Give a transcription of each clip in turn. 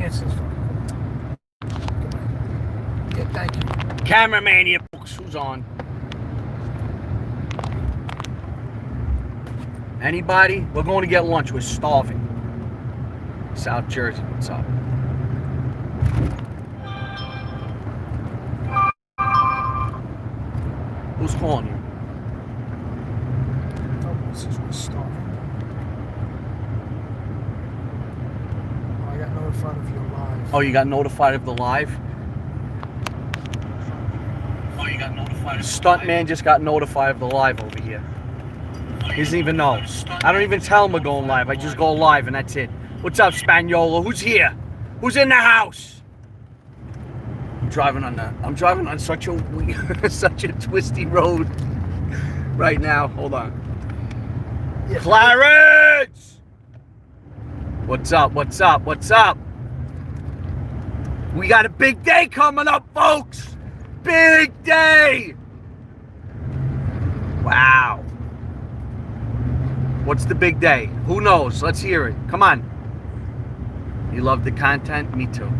It's just fun. Yeah, thank you. Cameraman here, folks. Who's on? Anybody? We're going to get lunch. We're starving. South Jersey, what's up? Who's calling you? This is what's starving. Oh, I got notified of your live. Oh, you got notified of the live? Oh, you got notified of the Stuntman just got notified of the live over here. He doesn't even know. I don't even tell him we're going live. I just go live and that's it. What's up, Spagnola? Who's here? Who's in the house? I'm driving on such a such a twisty road right now. Hold on. Yeah. Clarence! What's up? What's up? What's up? We got a big day coming up, folks. Big day. Wow. What's the big day? Who knows? Let's hear it. Come on. You love the content? Me too.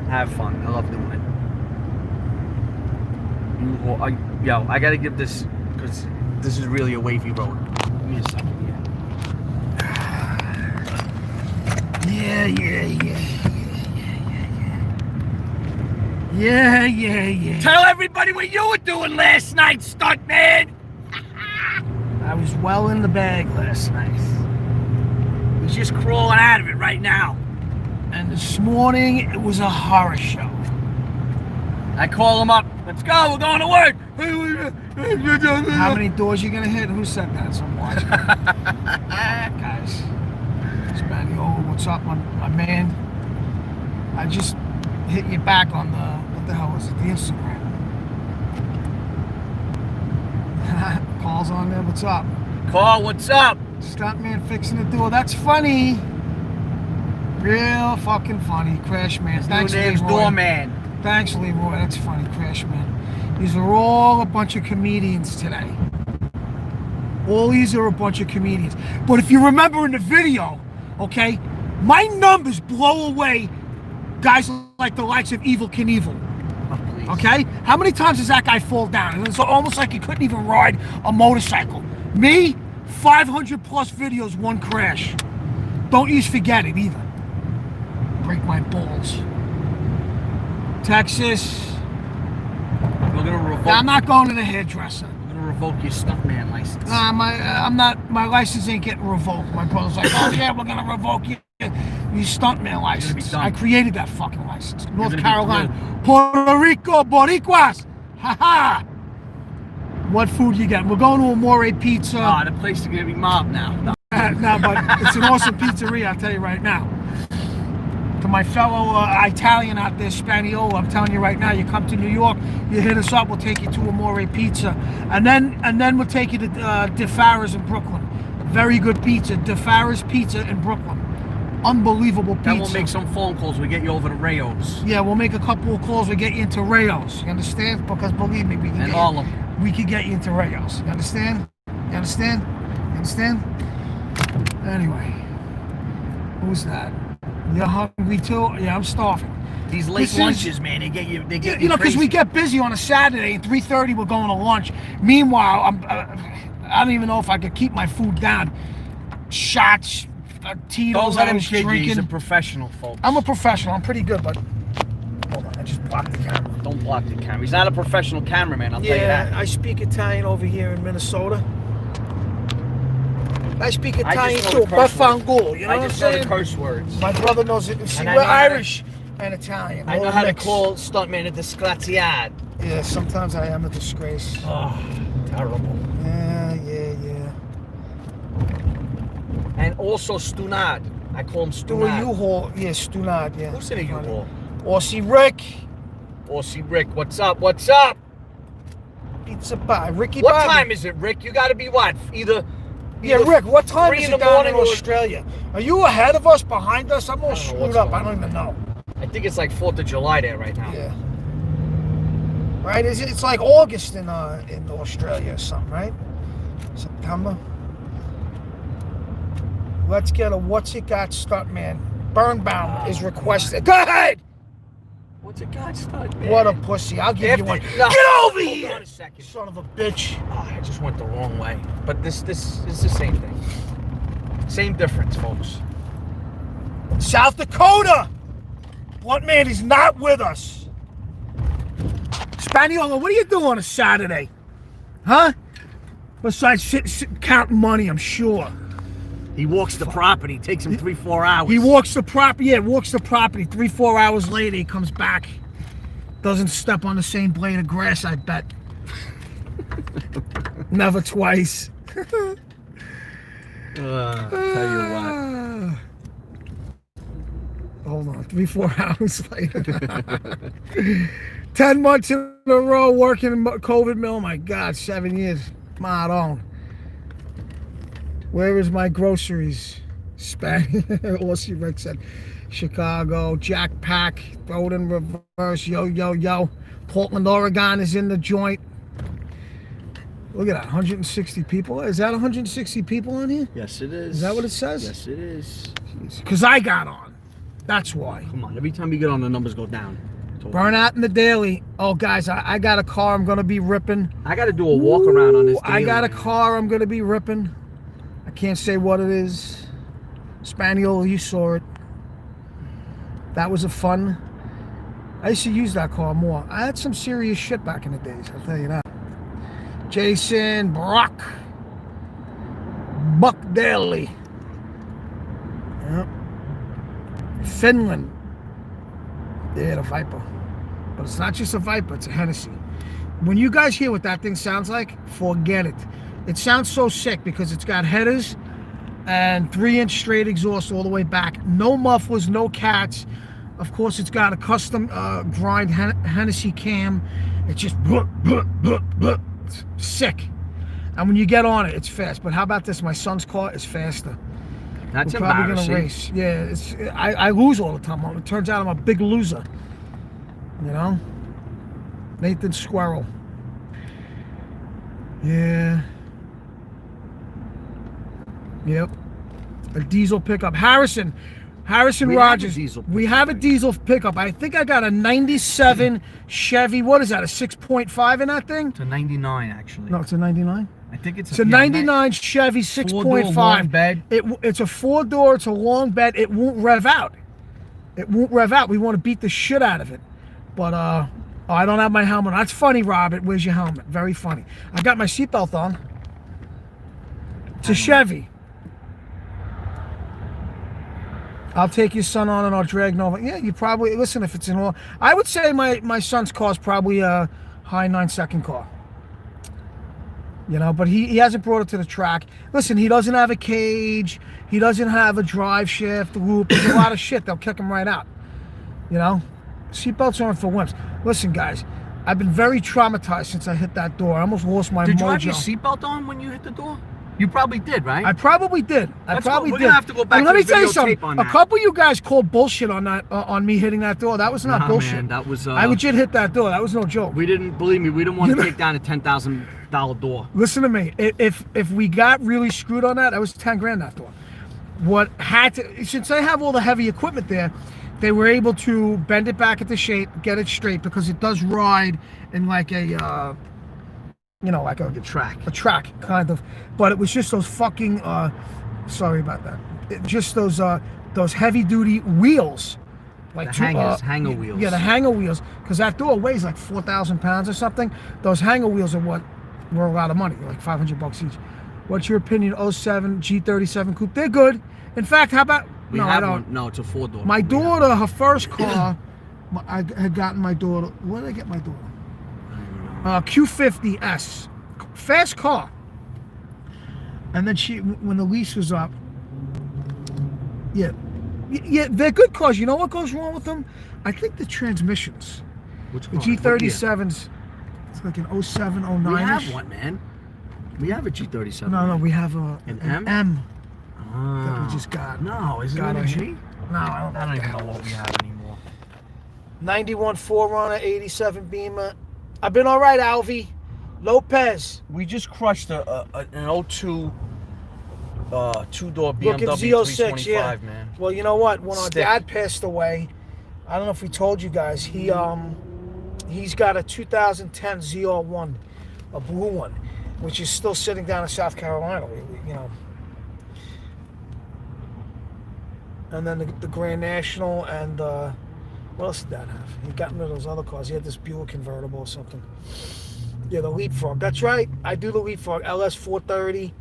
Have fun. I love doing it. Yo, I gotta give this, because this is really a wavy road. Give me a second here. Yeah. Tell everybody what you were doing last night, Stuntman. I was well in the bag last night. He's just crawling out of it right now. And this morning, it was a horror show. I call him up. Let's go. We're going to work. How many doors you gonna hit? Who said that? Some watching. Guys. Spaniola, what's up, my man? I just hit you back on the, what the hell is it? The Instagram. Call's on there. What's up? Call, what's up? Stuntman fixing the door. That's funny. Real fucking funny. Crash Man. His Thanks, new name's Leroy. Doorman. Thanks, Leroy. That's funny, Crash Man. These are all a bunch of comedians today. All these are a bunch of comedians. But if you remember in the video, okay, my numbers blow away guys like the likes of Evil Knievel. Oh, okay? How many times does that guy fall down? And it's almost like he couldn't even ride a motorcycle. Me, 500 plus videos, one crash. Don't you forget it either. Break my balls. Texas. We're gonna revoke. I'm not going to the hairdresser. We're gonna revoke your Stuntman license. I'm not. My license ain't getting revoked. My brother's like, oh yeah, we're gonna revoke your Stuntman license. I created that fucking license. North Carolina, Puerto Rico, Boricuas. Ha ha. What food you get? We're going to Amore Pizza. Ah, the place is gonna be mobbed now. No, but it's an awesome pizzeria. I'll tell you right now. To my fellow Italian out there, Spaniola, I'm telling you right now, you come to New York, you hit us up, we'll take you to Amore Pizza. And then we'll take you to DeFara's in Brooklyn. Very good pizza. DeFara's Pizza in Brooklyn. Unbelievable pizza. Then we'll make some phone calls, we'll get you over to Rayo's. Yeah, we'll make a couple of calls, we'll get you into Rayo's. You understand? Because believe me, we can get you into Rayo's. You understand? You understand? You understand? Anyway, who's that? You're hungry too? Yeah, I'm starving. These late lunches, man, they get you. You know, because we get busy on a Saturday, and 3:30 we're going to lunch. Meanwhile, I don't even know if I could keep my food down. Shots, Tito's. Don't let him kid you. He's a professional, folks. I'm a professional. I'm pretty good, but hold on, I just blocked the camera. Don't block the camera. He's not a professional cameraman. I'll tell you that. Yeah, I speak Italian over here in Minnesota. I speak Italian too, Bafangul, you know what I'm saying? I just know the curse words. My brother knows it. See, we're Irish and Italian. I know how to call Stuntman a disgraziad. Yeah, sometimes I am a disgrace. Oh, terrible. Yeah. And also Stunad. I call him Stunad. Do a U-Haul. Yeah, Stunad, yeah. Who's in a U-Haul? Aussie Rick. Aussie Rick, what's up? What's up? Pizza pie. Ricky What Bobby. time is it, Rick? You gotta be what? Either Yeah, Rick, what time 3 is in it the down morning in Australia? Are you ahead of us, behind us? I'm all screwed up. I don't even know. I think it's like 4th of July there right now. Yeah. Right? It's like August in Australia or something, right? September. Let's get a What's It Got Stuntman Birnbaum is requested. Go ahead! What's a God stunt, man? What a pussy. I'll give you one. No. Get over here! Hold on a second. Son of a bitch. Oh, I just went the wrong way. But this is the same thing. Same difference, folks. South Dakota! Blunt Man is not with us. Spaniola, what are you doing on a Saturday? Huh? Besides counting money, I'm sure. He walks the property. Takes him 3-4 hours. He walks the property. Yeah, walks the property. 3-4 hours later, he comes back. Doesn't step on the same blade of grass, I bet. Never twice. Tell you what. Hold on, 3-4 hours later. 10 months in a row working in COVID mill. My God, 7 years. Maron. Where is my groceries? Aussie Rick said, Chicago, Jack Pack, throw it in reverse, yo, yo, yo. Portland, Oregon is in the joint. Look at that, 160 people. Is that 160 people on here? Yes, it is. Is that what it says? Yes, it is. Because I got on. That's why. Come on, every time you get on, the numbers go down. Burnout in the daily. Oh, guys, I got a car I'm going to be ripping. I got to do a walk around on this daily. I got a car I'm going to be ripping. I can't say what it is. Spaniola, you saw it. That was a fun. I used to use that car more. I had some serious shit back in the days, I'll tell you that. Jason, Brock, Buck Daly. Yep. Finland. Yeah, the Viper. But it's not just a Viper, it's a Hennessy. When you guys hear what that thing sounds like, forget it. It sounds so sick because it's got headers and 3-inch straight exhaust all the way back. No mufflers, no cats. Of course, it's got a custom grind Hennessy cam. It's just it's sick. And when you get on it, it's fast. But how about this? My son's car is faster. That's We're probably embarrassing. gonna race. Yeah, I lose all the time. It turns out I'm a big loser. You know? Nathan Squirrel. Yeah. Yep. A diesel pickup. Harrison Rogers. We have a diesel pickup. I think I got a 97 Chevy. What is that? A 6.5 in that thing? It's a 99, actually. No, it's a 99. I think it's a 99 Chevy 6.5. Long bed. It's a 4-door. It's a long bed. It won't rev out. It won't rev out. We want to beat the shit out of it. But I don't have my helmet on. That's funny, Robert. Where's your helmet? Very funny. I got my seatbelt on. It's a Chevy. I'll take your son on and I'll drag Nova. Yeah, you probably, listen, if it's in all, I would say my son's car is probably a high 9-second car. You know, but he hasn't brought it to the track. Listen, he doesn't have a cage. He doesn't have a drive shaft, loop. There's a lot of shit. They'll kick him right out. You know? Seatbelts aren't for wimps. Listen, guys, I've been very traumatized since I hit that door. I almost lost my mojo. Did you have your seatbelt on when you hit the door? You probably did, right? I probably did. We're gonna have to go back And to let me the tell you videotape something. on A that. couple of you guys called bullshit on that, on me hitting that door. That was not bullshit. Man, that was. I legit hit that door. That was no joke. We didn't believe me. We didn't want to take down a $10,000 door. Listen to me. If we got really screwed on that, that was 10 grand that door. What had to, since they have all the heavy equipment there, they were able to bend it back into shape, get it straight, because it does ride in like a. You know, like a track, kind of. But it was just those fucking, sorry about that. Just those heavy-duty wheels. Like hanger wheels. Yeah, the hanger wheels. Because that door weighs like 4,000 pounds or something. Those hanger wheels are what were a lot of money, like $500 each. What's your opinion? 07 G37 Coupe. They're good. In fact, how about... I don't. One. No, it's a 4-door. My daughter, her first car, I had gotten my daughter... Where did I get my daughter? Q50S, fast car. And then when the lease was up, yeah, they're good cars. You know what goes wrong with them? I think the transmissions. Which the G37s, it's like an 07, 09. We have one, man. We have a G37. No, we have an M. That we just got. No, is it a G? No, I don't even know what we have anymore. 91 4Runner, 87 Beamer. I've been all right, Alvy. Lopez. We just crushed an 02 Two-door Looking BMW Z06, 325, yeah. man. Well, you know what? When our Stick. dad passed away, I don't know if we told you guys, he's got a 2010 ZR1, a blue one, which is still sitting down in South Carolina, you know. And then the Grand National, and what else did Dad have? He got rid of those other cars. He had this Buick convertible or something. Yeah, the Leapfrog. That's right. I do the Leapfrog. LS 430.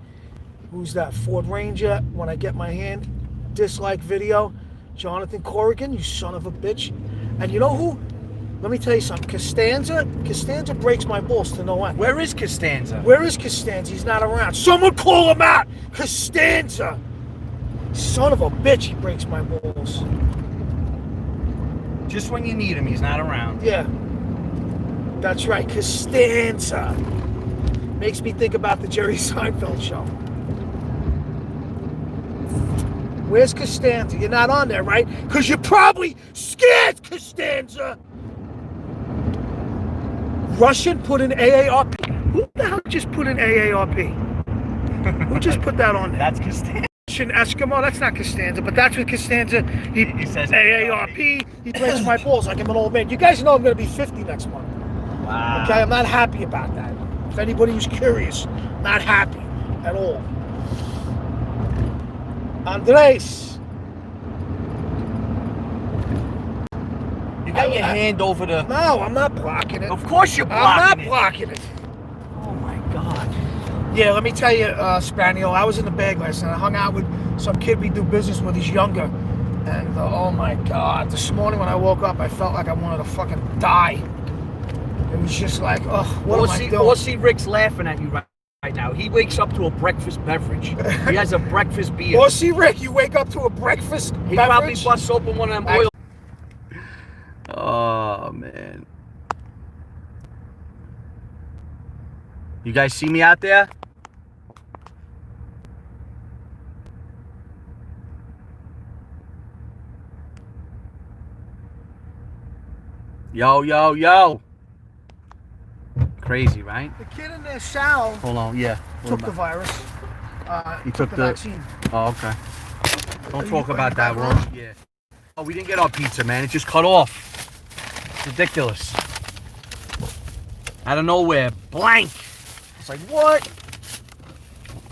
Who's that? Ford Ranger. When I get my hand. Dislike video. Jonathan Corrigan, you son of a bitch. And you know who? Let me tell you something. Costanza breaks my balls to no end. Where is Costanza? Where is Costanza? He's not around. Someone call him out! Costanza! Son of a bitch, he breaks my balls. Just when you need him, he's not around. Yeah. That's right, Costanza. Makes me think about the Jerry Seinfeld show. Where's Costanza? You're not on there, right? Because you're probably scared, Costanza. Russian put in AARP. Who the hell just put in AARP? Who just put that on there? That's Costanza. Russian Eskimo, that's not Costanza, but that's what Costanza, he says AARP, he breaks my balls like I'm an old man. You guys know I'm going to be 50 next month. Wow. Okay, I'm not happy about that. If anybody who's curious, not happy at all. Andres. You got your hand over the... No, I'm not blocking it. Of course you're I'm blocking not blocking it. Oh my God. Yeah, let me tell you, Spaniel, I was in the bag last night. I hung out with some kid we do business with. He's younger. And oh my God, this morning when I woke up, I felt like I wanted to fucking die. It was just like, oh, what am I doing? Or see Rick's laughing at you right now. He wakes up to a breakfast beverage. He has a breakfast beer. Or see Rick, you wake up to a breakfast He beverage? probably busts open one of them oil. Oh, man. You guys see me out there? Yo, yo, yo. Crazy, right? The kid in there, Sal, Hold on, yeah. took the virus. He took the vaccine. Oh, okay. Don't talk about that, bro. Yeah. Oh, we didn't get our pizza, man. It just cut off. It's ridiculous. Out of nowhere, blank. It's like, what?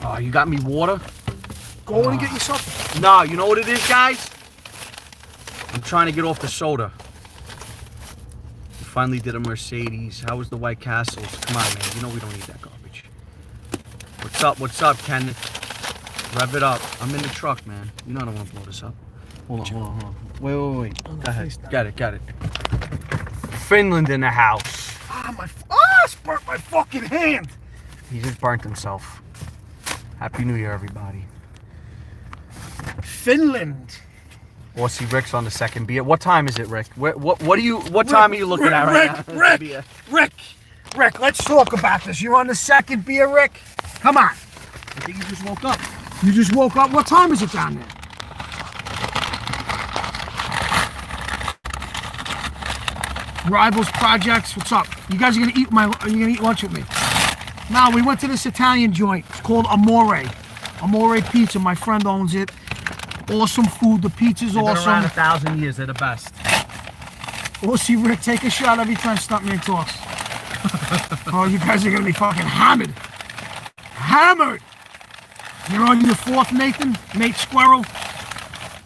Oh, you got me water? Go in and get yourself. No, you know what it is, guys? I'm trying to get off the soda. We finally did a Mercedes. How was the White Castles? Come on, man. You know we don't need that garbage. What's up, Ken? Rev it up. I'm in the truck, man. You know I don't want to blow this up. Hold on. Wait. Go ahead. Got it. Finland in the house. It's burnt my fucking hand. He just burnt himself. Happy New Year, everybody. Finland. Aussie Rick's on the second beer. What time is it, Rick? What time are you looking at right now? Rick, let's talk about this. You're on the second beer, Rick? Come on. I think you just woke up. You just woke up? What time is it down there? Rivals Projects, what's up? You guys are gonna eat lunch with me? No, we went to this Italian joint. It's called Amore. Amore Pizza. My friend owns it. Awesome food. The pizza's They've been awesome. around 1,000 years. They're the best. We'll see Rick take a shot every time Stuntman talks. Oh, you guys are gonna be fucking hammered. Hammered! You're on your fourth, Nathan? Nate Squirrel?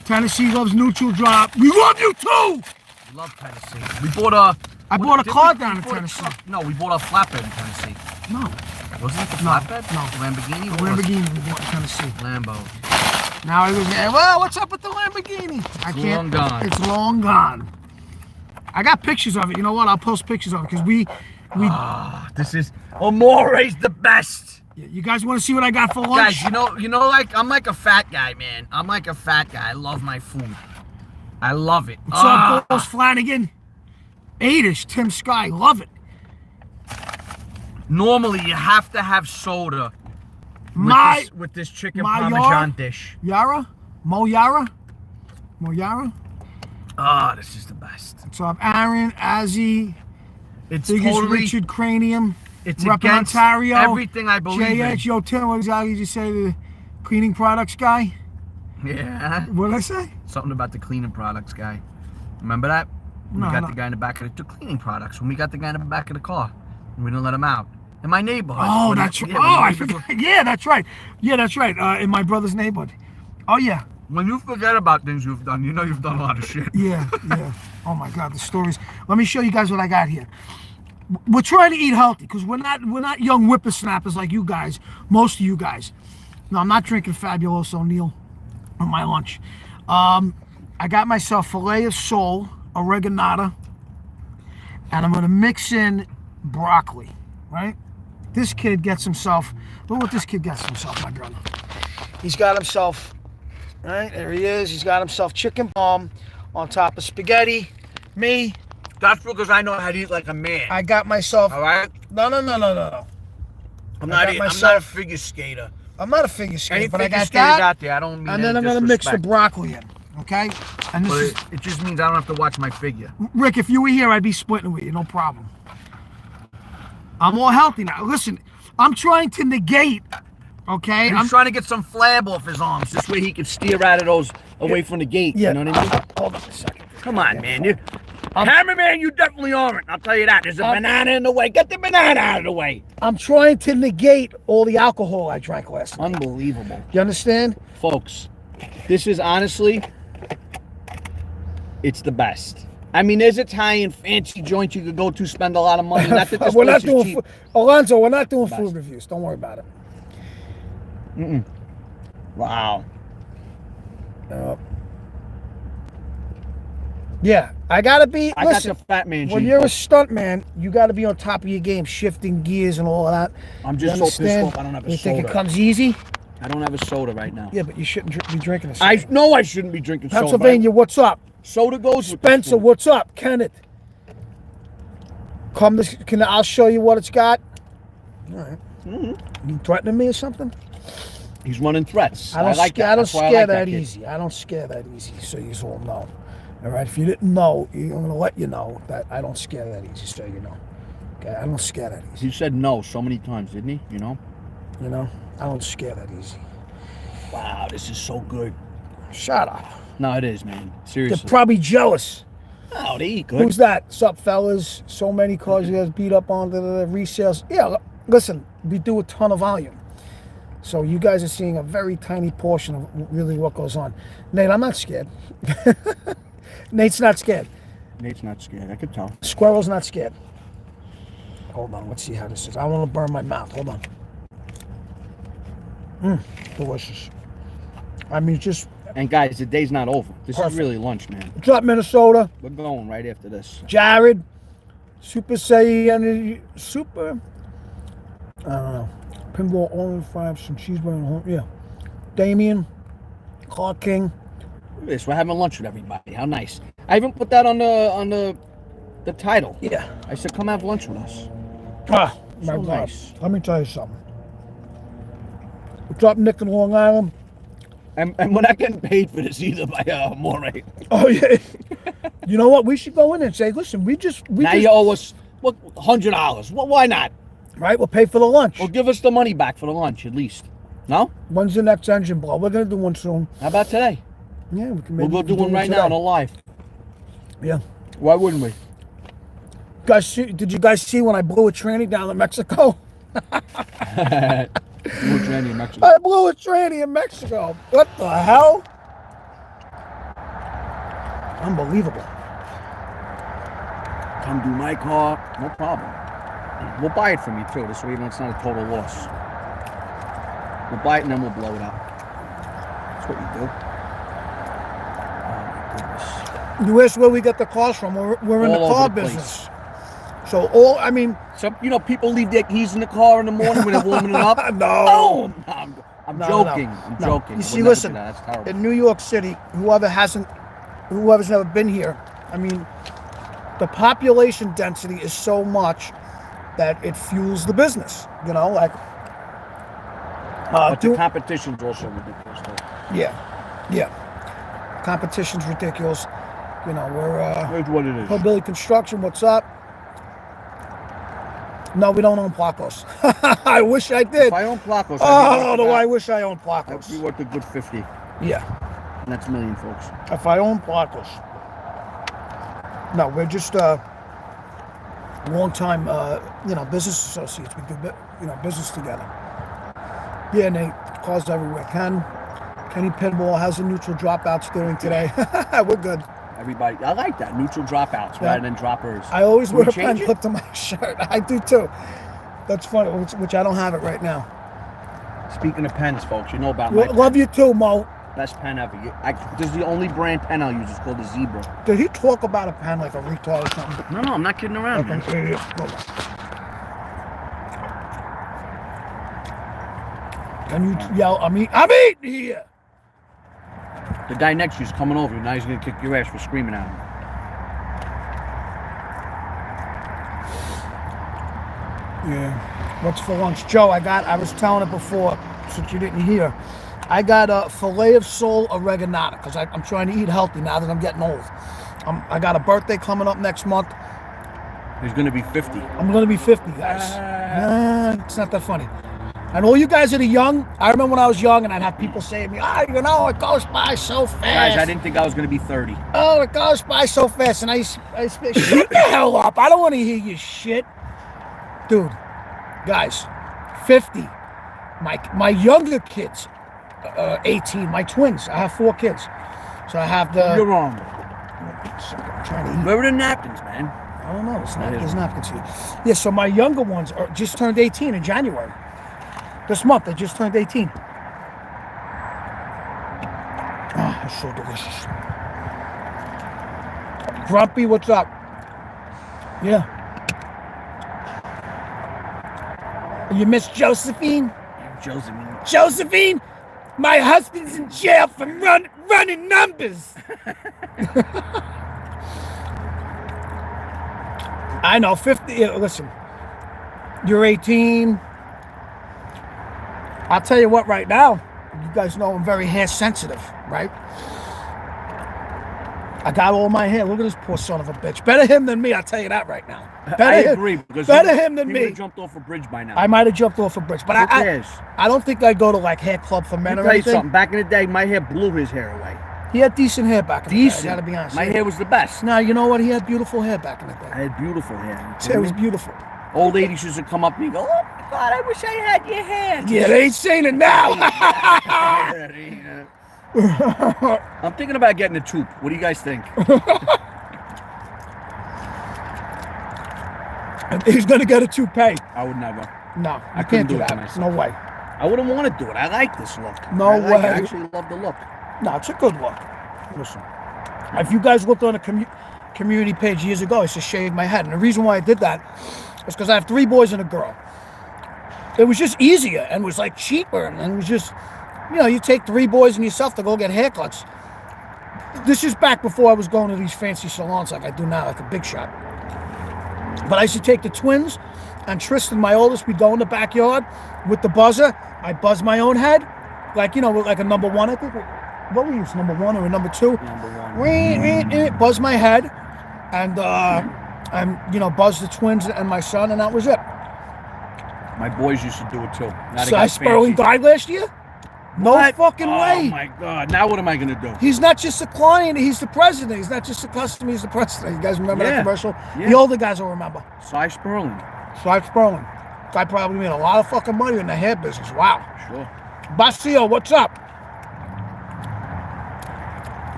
Tennessee loves neutral drop. We love you too! We love Tennessee. I bought a car down in Tennessee. No, we bought a flatbed in Tennessee. No. Wasn't it the flatbed? No. Lamborghini? The Lamborghini we bought in Tennessee. Lambo. Now he was, well, what's up with the Lamborghini? It's long gone. It's long gone. I got pictures of it. You know what? I'll post pictures of it because we. This is Amore's the best. You guys want to see what I got for lunch? Guys, you know, like I'm like a fat guy, man. I'm like a fat guy. I love my food. I love it. What's up, Boss Flanagan? 8ish, Tim Sky, love it. Normally, you have to have soda with this chicken parmesan dish. Yara? Mo Yara? This is the best. What's up, Aaron, Azzy, It's Biggest totally, Richard Cranium, it's Rep against Ontario, everything I believe in. JH, yo, Tim, what exactly did you say? cleaning products guy. Yeah. What did I say? Something about the cleaning products guy. Remember that? We No, got no. the guy in the back of the cleaning products. When we got the guy in the back of the car, and we didn't let him out. In my neighborhood. Oh, When that's you- right. yeah, when Oh, you I people- forgot. Yeah, that's right. Yeah, that's right. In my brother's neighborhood. Oh yeah. When you forget about things you've done, you know you've done a lot of shit. Yeah, yeah. Oh my God, the stories. Let me show you guys what I got here. We're trying to eat healthy because we're not young whippersnappers like you guys. Most of you guys. No, I'm not drinking Fabulous O'Neill on my lunch. I got myself filet of sole, oreganata, and I'm gonna mix in broccoli. Right? This kid gets himself. Look what this kid gets himself, my brother. He's got himself. Right there he is. He's got himself chicken palm on top of spaghetti. Me, That's because I know how to eat like a man. I got myself. All right? No. I'm I not, got I'm not a myself- figure skater. I'm not a figure Any skater, but I figure got skaters that. out there, I don't mean And then any I'm gonna mix the disrespect. broccoli in. Okay. And this But is it just means I don't have to watch my figure. Rick. If you were here, I'd be splitting with you. No problem. I'm all healthy now. Listen, I'm trying to negate. Okay. He's trying to get some flab off his arms. This way he can steer out of those away from the gate. Yeah. You know what I mean? Hold on a second. Come on, man. Cameraman, you definitely aren't. I'll tell you that. There's a banana in the way. Get the banana out of the way. I'm trying to negate all the alcohol I drank last night. Unbelievable. You understand? Folks, this is honestly, it's the best. I mean, there's Italian fancy joints you could go to, spend a lot of money. Not that this We're not place is doing cheap. Alonzo. We're not doing Best. food reviews. Don't worry about it. Wow. Yeah, I gotta be. I Listen, got the fat man when gene, you're a folks. stunt man, you gotta be on top of your game, shifting gears and all of that. I'm You just so pissed understand? off I don't have a You think it soda. comes easy? I don't have a soda right now. Yeah, but you shouldn't be drinking a soda. I know I shouldn't be drinking soda. Pennsylvania, what's up? but soda goes with this Spencer, food. what's up? Kenneth, come. I'll show you what it's got. All right. You threatening me or something? He's running threats. I don't like that. I don't That's why I scare like that kid. easy. I don't scare that easy. So you all know. All right. If you didn't know, I'm gonna let you know that I don't scare that easy. So you know. Okay. I don't scare that easy. He said no so many times, didn't he? You know? You know. I don't scare that easy. Wow, this is so good. Shut up. No, it is, man. They're Seriously. probably jealous. Oh, they eat good. Who's that? Sup, fellas? So many cars you guys beat up on the resales. Yeah, listen, we do a ton of volume. So you guys are seeing a very tiny portion of really what goes on. Nate, I'm not scared. Nate's not scared. Nate's not scared. I could tell. Squirrel's not scared. Hold on, let's see how this is. I don't want to burn my mouth. Hold on. Delicious. I mean, just And guys, the day's not over. This Perfect. is really lunch, man. what's up, Minnesota? We're going right after this. Jared, Super Saiyan, Super. I don't know. Pinball, orange fries, some cheeseburger. Yeah. Damien, Clark King. Look at this. We're having lunch with everybody. How nice. I even put that on the title. Yeah. I said, come have lunch with us. Ah, my So God. nice. Let me tell you something. What's up, Nick in Long Island? And we're not getting paid for this either by Moray. Oh yeah. You know what? We should go in and say, listen, we Now just you owe us what $100. Well, why not? right. We'll pay for the lunch. Well, give us the money back for the lunch at least. No? When's the next engine blow? We're gonna do one soon. How about today? Yeah, we can. We'll Maybe go do one right now on a live. Yeah. Why wouldn't we? Guys, did you guys see when I blew a tranny down in Mexico? We're training in Mexico. I blew a tranny in Mexico. What the hell? Unbelievable. Come do my car. No problem. We'll buy it from you too. This way it's not a total loss. We'll buy it and then we'll blow it up. That's what you do. Oh my goodness. You asked where we get the cars from. We're in the All over car the place. business. So I mean, Some people leave their keys in the car in the morning when they're warming it up. no. Boom! I'm No, joking. no. I'm No. joking. You We'll see, never do listen, that. That's terrible. in New York City, whoever's never been here, I mean, the population density is so much that it fuels the business. You know, like. But the competition's also ridiculous. Though. Yeah. Competition's ridiculous. You know, we're Here's what it is. Hillbilly Construction. What's up? No, we don't own Placos. I wish I did. If I own Placos, Oh, do I wish I owned I'd be Placos. worth a good 50. Yeah. And that's a million, folks. If I own Placos. No, we're just long-time, business associates. We do, business together. Yeah, Nate. Cars everywhere. Kenny Pinball has a neutral dropout steering today. We're good. Everybody, I like that. Neutral dropouts rather than droppers. I always Can wear we a pen change it? clip to my shirt. I do too. That's funny, which I don't have it right now. Speaking of pens, folks, you know about my Love you too, Mo. best pen ever. This is the only brand pen I'll use. It's called the Zebra. Did he talk about a pen like a retard or something? No, I'm not kidding around. Like Man. an idiot. Hold on. Can you yell, I'm eating here? The guy next to you's coming over. Now he's gonna kick your ass for screaming at him. Yeah. What's for lunch? Joe, I was telling it before, since you didn't hear. I got a filet of sole oreganata, because I'm trying to eat healthy now that I'm getting old. I got a birthday coming up next month. He's gonna be 50. I'm going to be 50, guys. It's not that funny. And all you guys that are young, I remember when I was young and I'd have people say to me, it goes by so fast. Guys, I didn't think I was gonna be 30. Oh, it goes by so fast. And I used to say, shut the hell up. I don't want to hear your shit. Dude, guys, 50. My younger kids, 18. My twins. I have 4 kids. So I have the... You're wrong. I'm trying to eat. Where are the napkins, man? I don't know. There's napkins here. Yeah, so my younger ones just turned 18 in January. This month, they just turned 18. Oh, it's so delicious. Grumpy, what's up? Yeah. You miss Josephine? Josephine? My husband's in jail for running numbers. I know, 50. Listen, you're 18. I'll tell you what, right now, you guys know I'm very hair sensitive, right? I got all my hair. Look at this poor son of a bitch. Better him than me, I'll tell you that right now. I agree. Because better him than he me. would have jumped off a bridge by now. I might have jumped off a bridge, but I don't think I'd go to like hair club for men or Let me tell you anything. something. Back in the day, my hair blew his hair away. He had decent hair back in the day, I gotta be honest. My hair was the best. Now, you know what? He had beautiful hair back in the I day. had beautiful hair. His hair was beautiful. Old ladies used to come up to me and go, "Oh my God, I wish I had your hair." Yeah, they ain't saying it now. I'm thinking about getting a tube. What do you guys think? He's gonna get a toupee. I would never. No, I you couldn't can't do do it to that. myself. No way. I wouldn't want to do it. I like this look. No I way. actually love the look. No, it's a good look. Listen, if you guys looked on a community page years ago, I used to shave my head. And the reason why I did that is because I have 3 boys and a girl. It was just easier and was like cheaper. And it was just, you take 3 boys and yourself to go get haircuts. This is back before I was going to these fancy salons like I do now, like a big shot. But I used to take the twins and Tristan, my oldest, we'd go in the backyard with the buzzer. I buzz my own head, like, with like a number 1, I think. What we use, number 1 or a number 2? Number 1. Buzz my head, and buzz the twins and my son, and that was it. My boys used to do it too. Now they So got Sperling fancy. died last year? No What? fucking Oh way. my God! Now what am I gonna do? He's not just a client, he's the president. He's not just a customer, he's the president. You guys remember that Yeah. commercial? Yeah. The older guys will remember. Cy Sperling. Cy Sperling. Guy probably made a lot of fucking money in the hair business. Wow. Sure. Basio, what's up?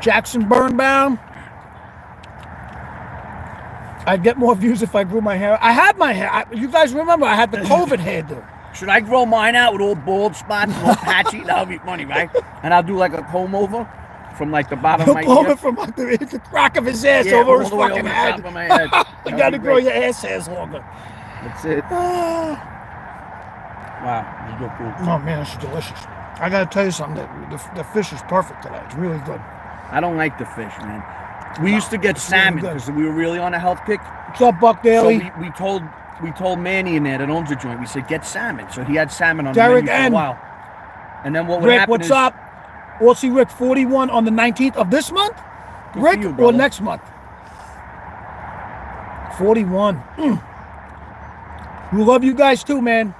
Jackson Birnbaum. I'd get more views if I grew my hair. I had my hair. You guys remember I had the COVID hairdo. Should I grow mine out with all bald spots and all patchy? That'll be funny, right? And I'll do like a comb over from like the bottom of my Pull ear. it from under the crack of his ass Yeah, over all his the way fucking over the head. top of my head. You That'd gotta be grow great. your ass hairs longer. That's it. Ah. Wow, this is cool. Oh man, this is delicious. I gotta tell you something. The fish is perfect today. It's really good. I don't like the fish, man. We used to get it's really salmon good. because we were really on a health kick. What's up, Buck So Daly? we told Manny in there that owns the joint. We said get salmon. So he had salmon on Derek the menu for N. a while. And then what would Rick, happen what's is, up? Aussie Rick 41 on the 19th of this month? Good Rick, for you, or brother. next month? 41. We love you guys too, man.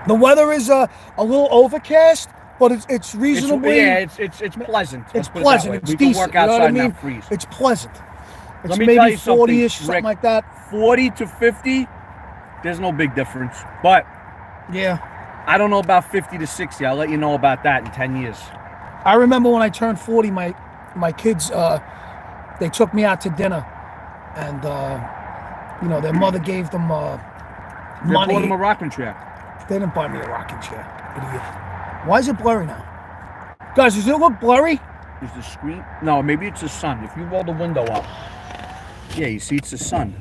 The weather is a little overcast, but it's reasonably. It's pleasant. It's Let's put it that pleasant. way. It's We decent. can work You know what I outside and mean? not freeze. It's pleasant. It's Let me tell maybe you something, 40-ish, something Rick. like that. 40 to 50, there's no big difference. But Yeah. I don't know about 50 to 60. I'll let you know about that in 10 years. I remember when I turned 40, my kids, they took me out to dinner, and their mother gave them They money. bought him a rocking chair. They didn't buy me a rocking chair, idiot. Why is it blurry now? Guys, does it look blurry? Is the screen? No, maybe it's the sun. If you roll the window up, yeah, you see it's the sun.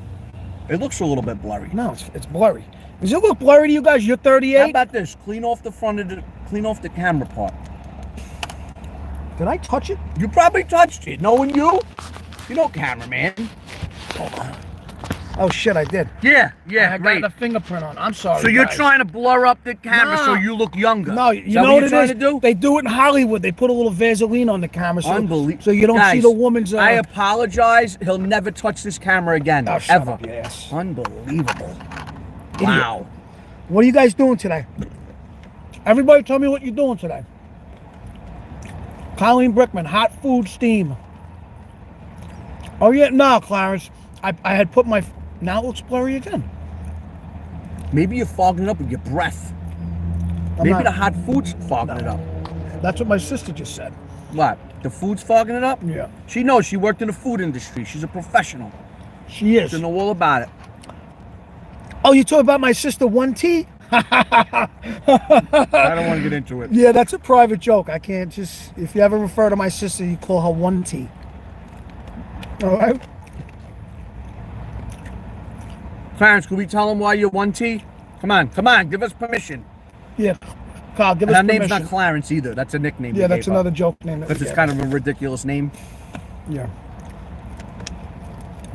It looks a little bit blurry. No, it's blurry. Does it look blurry to you guys? You're How 38. about this? Clean off the front of clean off the camera part. Did I touch it? You probably touched it. Knowing you know, cameraman. Hold on. Oh shit, I did. Yeah, I great. got the fingerprint on. I'm sorry. So you're guys. trying to blur up the camera so No. you look younger. No, Is you that know what you're it trying is? to do? They do it in Hollywood. They put a little Vaseline on the camera so you don't Guys, see the woman's. I apologize. He'll never touch this camera again. Oh, shut ever. up, your ass. Unbelievable. Wow. What are you guys doing today? Everybody tell me what you're doing today. Colleen Brickman, hot food steam. Oh yeah, no, Clarence. I had put my. Now it looks blurry again. Maybe you're fogging it up with your breath. I'm Maybe not- the hot food's fogging it up. That's what my sister just said. What? The food's fogging it up? Yeah. She knows. She worked in the food industry. She's a professional. She is. She know all about it. Oh, you talking about my sister 1T? I don't want to get into it. Yeah, that's a private joke. I can't just. If you ever refer to my sister, you call her 1T. All right. Clarence, can we tell him why you're 1T? Come on, give us permission. Yeah. Carl, give And us her name's permission. not Clarence either. That's a nickname. Yeah, that's another joke name. Because it's kind of a ridiculous name. Yeah.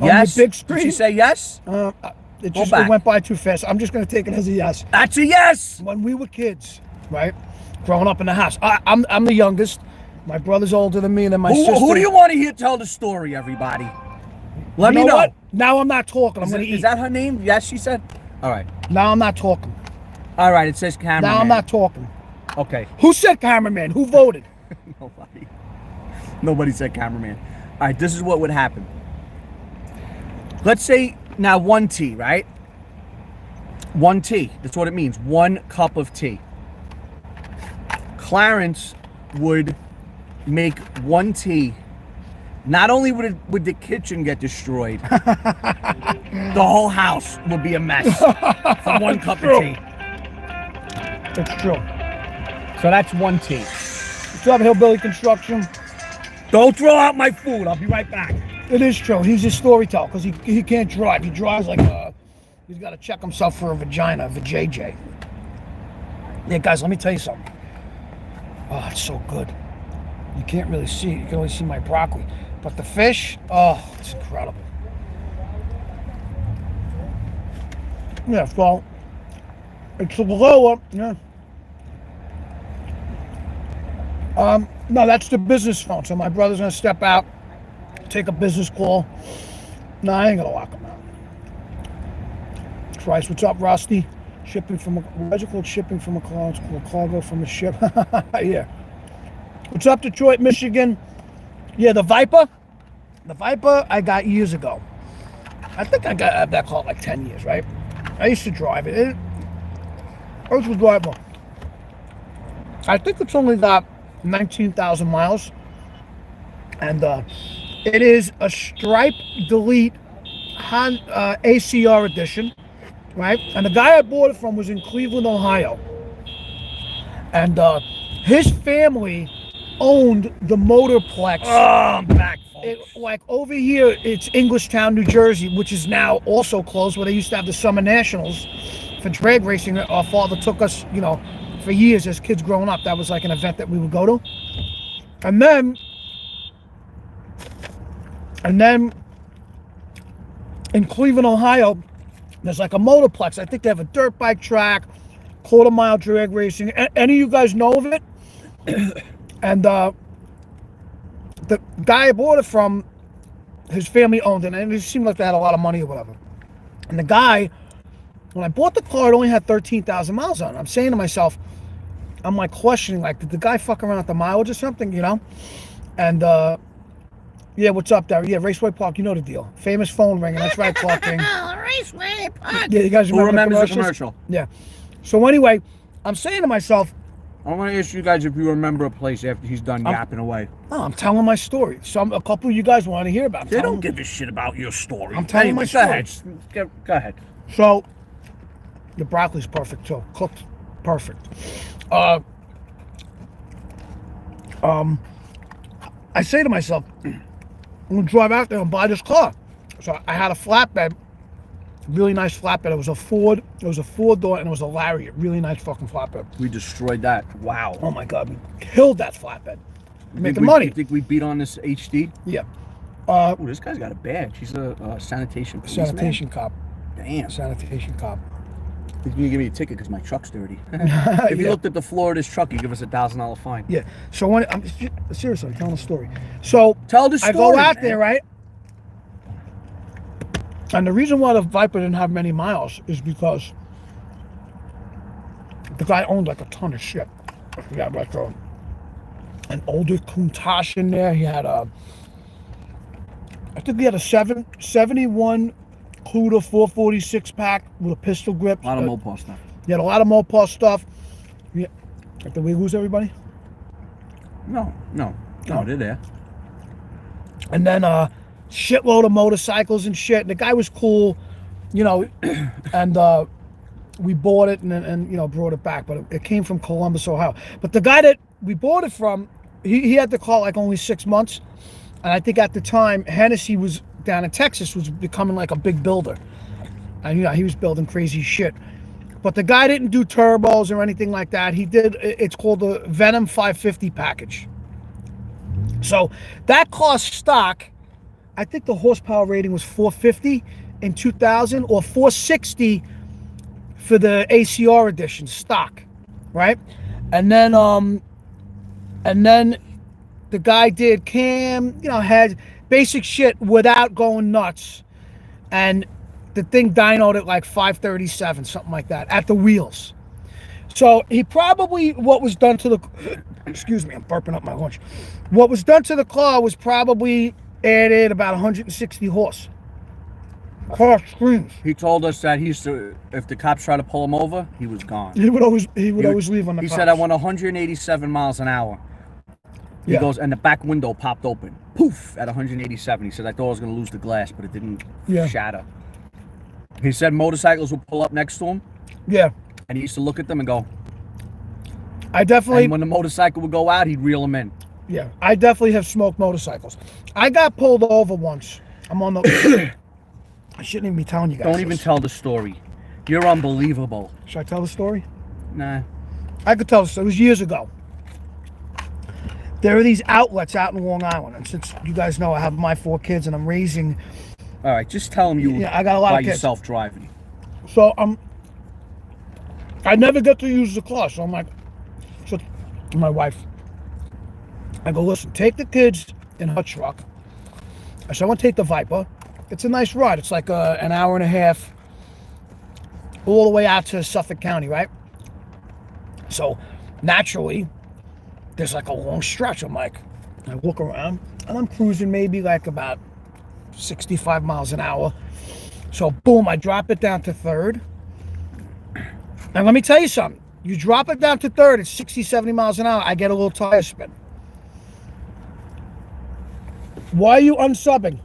Yes? On the big Did screen. she say yes? It Go just back. went by too fast. I'm just going to take it as a yes. That's a yes! When we were kids, right, growing up in the house, I'm the youngest. My brother's older than me, and then my sister. Who do you want to hear tell the story, everybody? Let me know. What? Now I'm not talking. I'm going to eat. Is that her name? Yes, she said? All right. Now I'm not talking. All right, it says cameraman. Now I'm not talking. Okay. Who said cameraman? Who voted? Nobody. Nobody said cameraman. All right, this is what would happen. Let's say now 1T, right? 1T. That's what it means. 1 cup of tea. Clarence would make 1 tea. Not only would the kitchen get destroyed, the whole house would be a mess from 1 cup of tea. It's true. So that's 1 tea. What's up, Hillbilly Construction? Don't throw out my food. I'll be right back. It is true. He's a storyteller because he can't drive. He drives like he's got to check himself for a vagina, a vajayjay. Yeah, guys, let me tell you something. Oh, it's so good. You can't really see it. You can only see my broccoli. But the fish, oh, it's incredible. Yeah, well, it's lower. Yeah. No, that's the business phone. So my brother's gonna step out, take a business call. No, I ain't gonna lock him out. Christ, what's up, Rusty? Shipping from why is it called shipping from a car? It's called cargo from a ship. Yeah. What's up, Detroit, Michigan? Yeah, the Viper. The Viper I got years ago. I think I got that car like 10 years, right? I used to drive it. I used to drive one. I think it's only got 19,000 miles. And it is a stripe delete ACR edition, right? And the guy I bought it from was in Cleveland, Ohio. And his family owned the Motorplex. Oh, I'm back, folks. Like over here, it's Englishtown, New Jersey, which is now also closed, where they used to have the Summer Nationals for drag racing. Our father took us, for years as kids growing up. That was like an event that we would go to. And then in Cleveland, Ohio, there's like a Motorplex. I think they have a dirt bike track, quarter-mile drag racing. Any of you guys know of it? And the guy I bought it from, his family owned it, and it seemed like they had a lot of money or whatever. And the guy When I bought the car, it only had 13,000 miles on it. I'm saying to myself, I'm like questioning, like, did the guy fuck around at the mileage or something, you know? And, yeah, what's up, Darry? Yeah, Raceway Park, you know the deal. Famous phone ringing. That's right, Clark King. Raceway Park. Yeah, you guys Who remember remembers the the commercial? Yeah. So anyway, I'm saying to myself, I want to ask you guys if you remember a place after he's done yapping away. oh, I'm telling my story. A couple of you guys want to hear about it. They don't give a shit about your story. I'm telling my story. Go ahead. So, the broccoli's perfect too. Cooked perfect. I say to myself, I'm gonna drive out there and buy this car. So I had a flatbed, really nice flatbed. It was a Ford. It was a 4-door and it was a Lariat. Really nice fucking flatbed. We destroyed that. Wow. Oh my God, we killed that flatbed. Making money. You think we beat on this HD? Yeah. Oh, this guy's got a badge. He's a sanitation policeman. Sanitation cop. Damn. Sanitation cop. He's gonna give me a ticket because my truck's dirty. If you looked at the floor of this truck, you'd give us a $1,000 fine. Yeah. So when I'm seriously I'm telling a story. So Tell the story. I go out man. there, right? And the reason why the Viper didn't have many miles is because the guy owned like a ton of shit. He had like an older Countach in there. He had I think he had a 71 Cuda 446 pack with a pistol grip. A lot of Mopar stuff. He had a lot of Mopar stuff. Yeah. Did we lose everybody? No, they're there. And then shitload of motorcycles and shit. And the guy was cool, you know, and we bought it and you know, brought it back. But it came from Columbus, Ohio. But the guy that we bought it from, he had the car like only 6 months. And I think at the time, Hennessy was down in Texas, was becoming like a big builder. And you know, he was building crazy shit. But the guy didn't do turbos or anything like that. He did, it's called the Venom 550 package. So that car stock, I think the horsepower rating was 450 in 2000 or 460 for the ACR edition stock, right? And then the guy did cam, you know, had basic shit without going nuts. And the thing dynoed at like 537, something like that, at the wheels. So he probably, what was done to the, excuse me, I'm burping up my lunch. What was done to the car was probably added about 160 horse. Car screams. He told us that he used to, if the cops tried to pull him over, he was gone. He would always leave on the He cops. said, I went 187 miles an hour. He goes, and the back window popped open. Poof, at 187. He said, I thought I was going to lose the glass, but it didn't shatter. He said motorcycles would pull up next to him. Yeah. And he used to look at them and go. I definitely. And when the motorcycle would go out, he'd reel them in. Yeah, I definitely have smoked motorcycles. I got pulled over once. I'm on the. I shouldn't even be telling you guys. Don't even tell the story. You're unbelievable. Should I tell the story? Nah. I could tell the story. It was years ago. There are these outlets out in Long Island, and since you guys know I have my 4 kids and I'm raising. All right, just tell them you. I got a lot by of kids. yourself driving. So I never get to use the car, so I'm like, so my wife. I go, listen, take the kids in her truck. I said, I want to take the Viper. It's a nice ride. It's like an hour and a half all the way out to Suffolk County, right? So naturally, there's like a long stretch. I'm like, I look around and I'm cruising maybe like about 65 miles an hour. So boom, I drop it down to third. And let me tell you something. You drop it down to third at 60, 70 miles an hour, I get a little tire spin. Why are you unsubbing?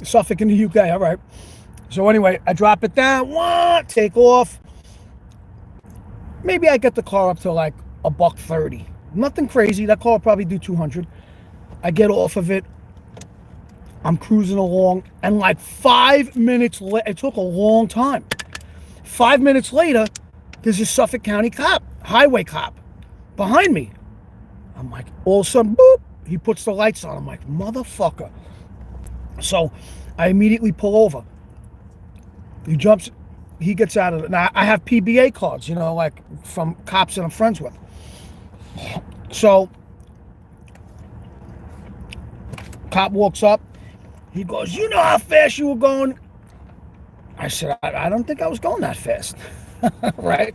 Suffolk in the UK, all right. So anyway, I drop it down, take off. Maybe I get the car up to like $130. Nothing crazy. That car will probably do 200. I get off of it. I'm cruising along, and like 5 minutes later, it took a long time. 5 minutes later, there's a Suffolk County cop, highway cop, behind me. I'm like, all of a sudden, boop, he puts the lights on. I'm like, motherfucker. So I immediately pull over. He jumps, he gets out of it. Now, I have PBA cards, you know, like from cops that I'm friends with. So, cop walks up. He goes, you know how fast you were going? I said, I don't think I was going that fast. Right?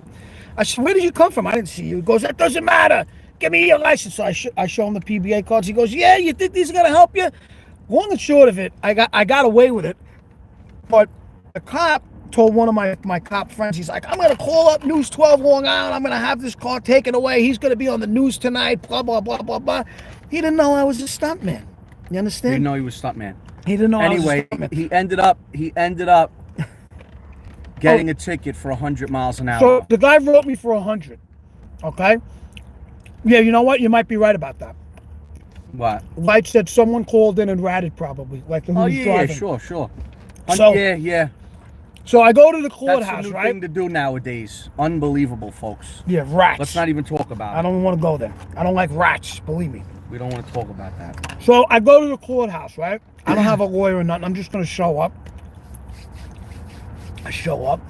I said, where did you come from? I didn't see you. He goes, that doesn't matter. Give me your license. So I show him the PBA cards. He goes, yeah, you think these are going to help you? Long and short of it, I got away with it. But the cop told one of my cop friends, he's like, I'm going to call up News 12 Long Island. I'm going to have this car taken away. He's going to be on the news tonight, blah, blah, blah, blah, blah. He didn't know I was a stuntman. You understand? He didn't know he was stuntman. He didn't know Anyway, I was a stuntman. he ended up getting a ticket for 100 miles an hour. So the guy wrote me for 100. Okay? Yeah, you know what? You might be right about that. What? Light said someone called in and ratted probably. Like who was driving. Sure. So- Yeah. So I go to the That's courthouse, the new right? thing to do nowadays. Unbelievable, folks. Yeah, rats. Let's not even talk about it. I don't want to go there. I don't like rats, believe me. We don't want to talk about that. So I go to the courthouse, right? I don't have a lawyer or nothing. I'm just going to show up. I show up.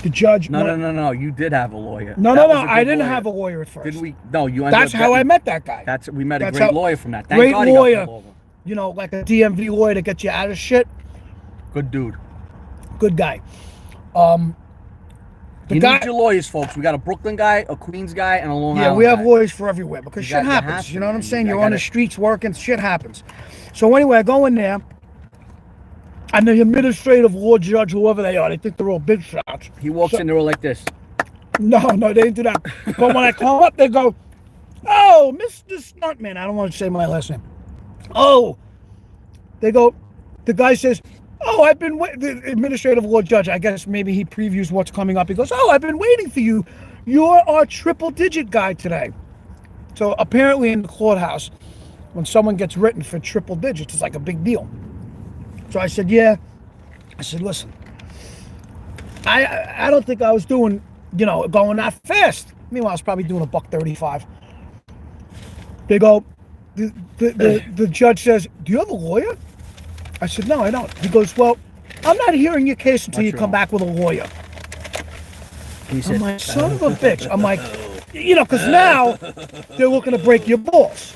The judge... No. You did have a lawyer. No. That was a I good didn't lawyer. have a lawyer at first. Did we? No, you ended That's up how I getting- met that guy. We met a That's great how- lawyer from that. Thank Great God he got lawyer. pulled over. You know, like a DMV lawyer to get you out of shit. Good dude. Good guy. You need your lawyers, folks. We got a Brooklyn guy, a Queens guy, and a Long Island Yeah, we have guy. lawyers for everywhere because You shit got- you have happens. to, You know what I'm man. saying? I You're on gotta- the streets working, shit happens. So anyway, I go in there, and the administrative law judge, whoever they are, they think they're all big shots. He walks in, they're all like this. No, they didn't do that. But when I come up, they go, oh, Mr. Stuntman. I don't want to say my last name. Oh, they go, the guy says, oh, I've been waiting. The administrative law judge, I guess maybe he previews what's coming up. He goes, oh, I've been waiting for you. You're our triple digit guy today. So apparently in the courthouse, when someone gets written for triple digits, it's like a big deal. So I said, yeah. I said, listen, I don't think I was doing, going that fast. Meanwhile, I was probably doing $135. They go, the judge says, do you have a lawyer? I said, no, I don't. He goes, well, I'm not hearing your case until you come back with a lawyer. I'm like, son of a bitch. I'm like, because now they're looking to break your balls,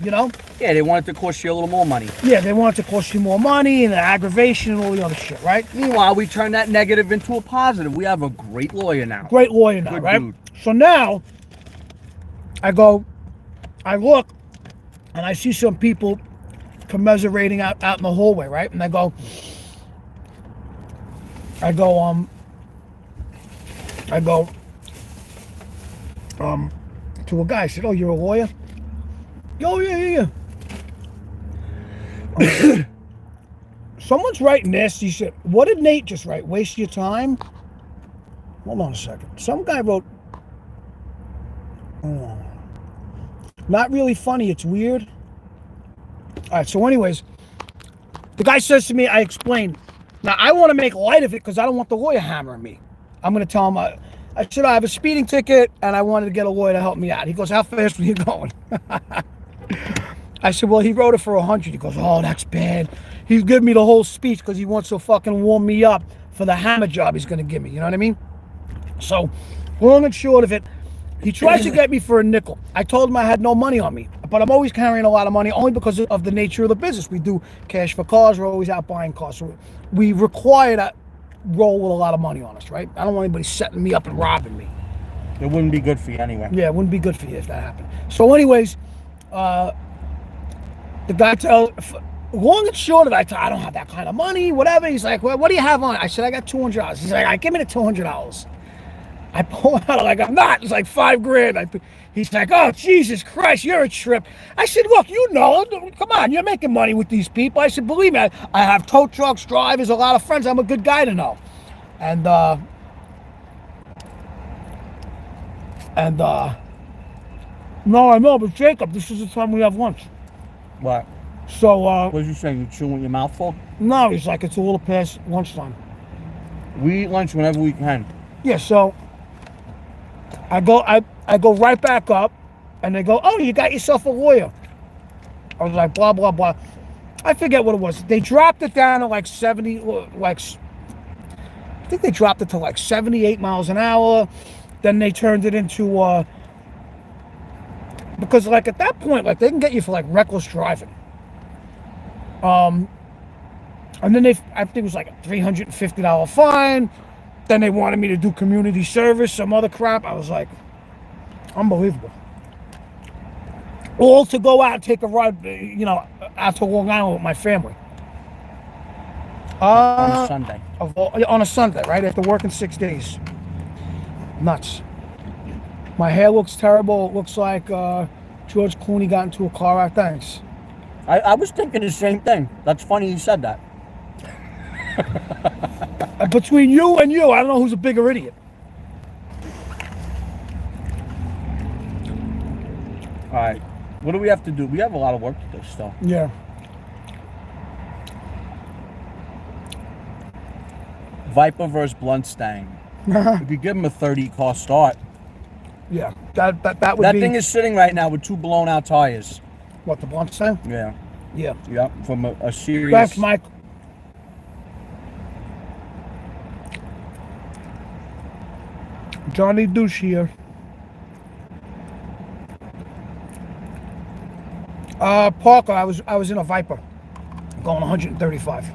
Yeah, they wanted to cost you a little more money. Yeah, they want it to cost you more money and the aggravation and all the other shit, right? Meanwhile, we turn that negative into a positive. We have a great lawyer now. Great lawyer now, Good right? dude. So now, I look, and I see some people commiserating out in the hallway, right? And I go, to a guy. I said, oh, you're a lawyer? Oh, yeah. Someone's writing this. He said, what did Nate just write? Waste your time? Hold on a second. Some guy wrote, not really funny. It's weird. All right. So anyways, the guy says to me, I explained. Now, I want to make light of it because I don't want the lawyer hammering me. I'm going to tell him, I said, I have a speeding ticket and I wanted to get a lawyer to help me out. He goes, how fast were you going? I said, well, he wrote it for 100. He goes, oh, that's bad. He's giving me the whole speech because he wants to fucking warm me up for the hammer job he's going to give me. You know what I mean? So, long and short of it, he tries to get me for a nickel. I told him I had no money on me, but I'm always carrying a lot of money only because of the nature of the business. We do cash for cars. We're always out buying cars. So we require that roll with a lot of money on us, right? I don't want anybody setting me up and robbing me. It wouldn't be good for you anyway. Yeah, it wouldn't be good for you if that happened. So anyways, the guy tells, long and short of it, I don't have that kind of money, whatever. He's like, well, what do you have on? I said, I got $200. He's like, all right, give me the $200. I pull out like I'm not. It's like $5,000. He's like, oh, Jesus Christ, you're a trip. I said, look, come on, you're making money with these people. I said, believe me, I have tow trucks, drivers, a lot of friends. I'm a good guy to know. And no, I know, but Jacob, this is the time we have lunch. What? So, What did you say? You chewing with your mouth full? no, he's like, it's a little past lunchtime. We eat lunch whenever we can. Yeah, so I go right back up, and they go, oh, you got yourself a lawyer. I was like, blah, blah, blah. I forget what it was. They dropped it down to like 70, I think they dropped it to like 78 miles an hour. Then they turned it into, because like at that point, like they can get you for like reckless driving. And then I think it was like a $350 fine. Then they wanted me to do community service, some other crap. I was like, unbelievable. All to go out and take a ride, out to Long Island with my family. On a Sunday. On a Sunday, right? After working 6 days. Nuts. My hair looks terrible. It looks like George Clooney got into a car wreck. Thanks. I was thinking the same thing. That's funny you said that. Between you and you, I don't know who's a bigger idiot. All right. What do we have to do? We have a lot of work to do still. Yeah. Viper versus Blundstang. We could give him a 30 car start. Yeah, that would be... That thing is sitting right now with 2 blown out tires. What, the Blundstang? Yeah. Yeah. Yeah, from a serious... Thanks, Mike. Johnny Douche here. Parker, I was in a Viper, going 135.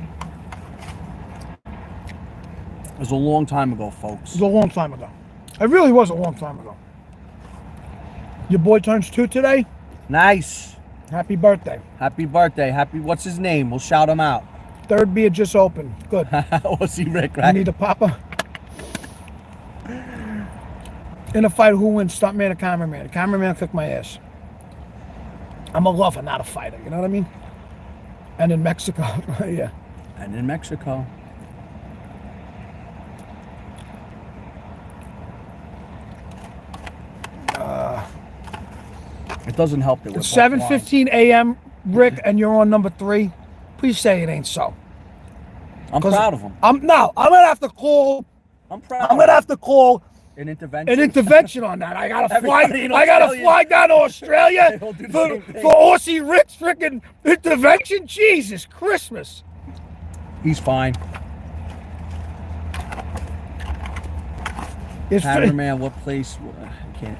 It was a long time ago, folks. It was a long time ago. It really was a long time ago. Your boy turns 2 today. Nice. Happy birthday. Happy birthday. What's his name? We'll shout him out. Third beer just opened. Good. Aussie Rick, right? You need a papa. In a fight, who wins, stuntman or cameraman? The cameraman kicked my ass. I'm a lover, not a fighter. You know what I mean? And in Mexico, yeah. And in Mexico. It doesn't help that we're It's 7:15 a.m., Rick, and you're on number 3. Please say it ain't so. I'm proud of him. I'm gonna have to call. I'm proud. I'm gonna have to call an intervention. An intervention on that. I gotta fly. Everybody I gotta fly down to Australia They'll do the for same thing. Aussie Rick's freaking intervention. Jesus Christmas. He's fine. It's Cameraman, what place? I can't.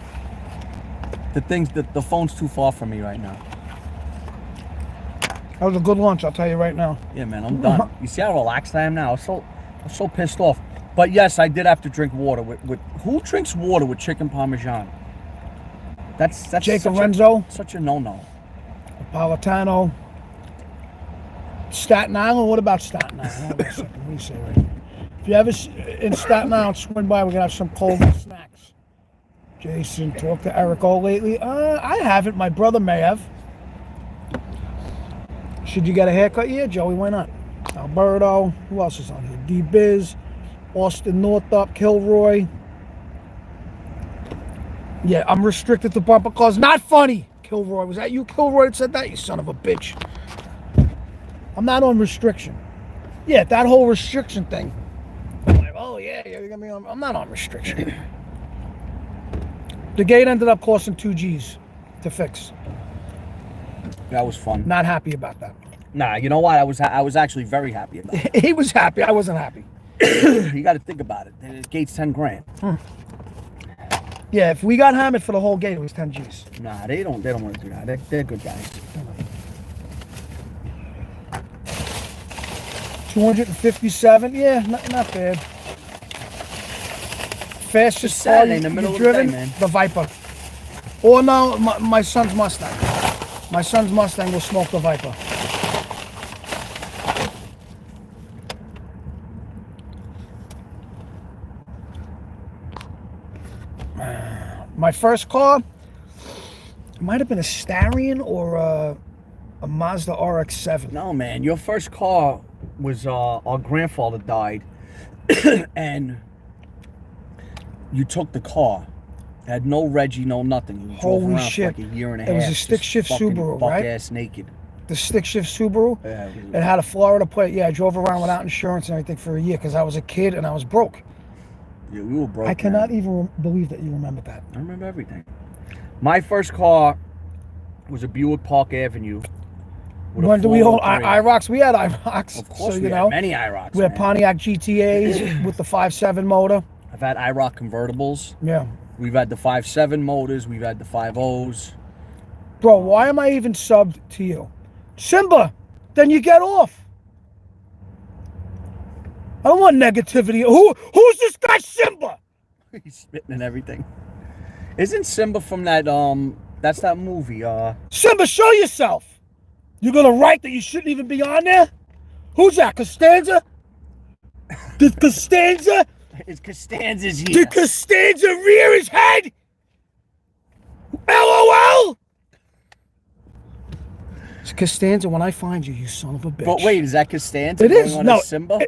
The phone's too far from me right now. That was a good lunch, I'll tell you right now. Yeah, man, I'm done. You see how relaxed I am now? I'm so pissed off. But yes, I did have to drink water. With who drinks water with chicken parmesan? That's Jacob Renzo. Such a no-no. Napolitano. Staten Island. What about Staten Island? Hold on a second. What do you say right here? If you ever in Staten Island, swing by. We're gonna have some cold snacks. Jason, talked to Eric O lately? I haven't. My brother may have. Should you get a haircut? Yeah, Joey, why not? Alberto. Who else is on here? D-Biz. Austin Northup. Kilroy. Yeah, I'm restricted to bumper cars. Not funny. Kilroy. Was that you, Kilroy, that said that? You son of a bitch. I'm not on restriction. Yeah, that whole restriction thing. I'm like, oh, yeah, you're gonna be on. I'm not on restriction. The gate ended up costing 2 G's to fix. That was fun. Not happy about that. Nah, you know what? I was actually very happy about it. He was happy. I wasn't happy. You got to think about it. The gate's 10 grand. Yeah, if we got hammered for the whole gate, it was 10 G's. Nah, they don't want to do that. They're good guys. 257. Yeah, not bad. Fastest car Saturday in the middle you've of the day, driven? man. The Viper. Or no, my son's Mustang. My son's Mustang will smoke the Viper. My first car might have been a Starion or a Mazda RX-7. No, man. Your first car was our grandfather died, and you took the car. It had no Reggie, no nothing. You drove Holy around shit. for like a year and a It half. was a stick just shift fucking Subaru, buck right? ass naked. The stick shift Subaru. Yeah, It had a Florida plate. Yeah, I drove around without insurance and everything for a year because I was a kid and I was broke. Yeah, we were broke. I cannot man. even believe that you remember that. I remember everything. My first car was a Buick Park Avenue. When do we hold IROCs? We had IROCs. Of course, so, we had many IROCs. We had man. Pontiac GTAs with the 5.7 motor. I've had IROC convertibles. Yeah. We've had the 5.7 motors. We've had the 5.0s. Bro, why am I even subbed to you? Simba, then you get off. I don't want negativity. Who's this guy Simba? He's spitting and everything. Isn't Simba from that that's that movie, Simba, show yourself. You're gonna write that you shouldn't even be on there? Who's that? Costanza? Did Costanza? It's Costanza's here. Did Costanza rear his head? LOL! It's Costanza, when I find you, you son of a bitch. But wait, is that Costanza? It is. On No, Simba?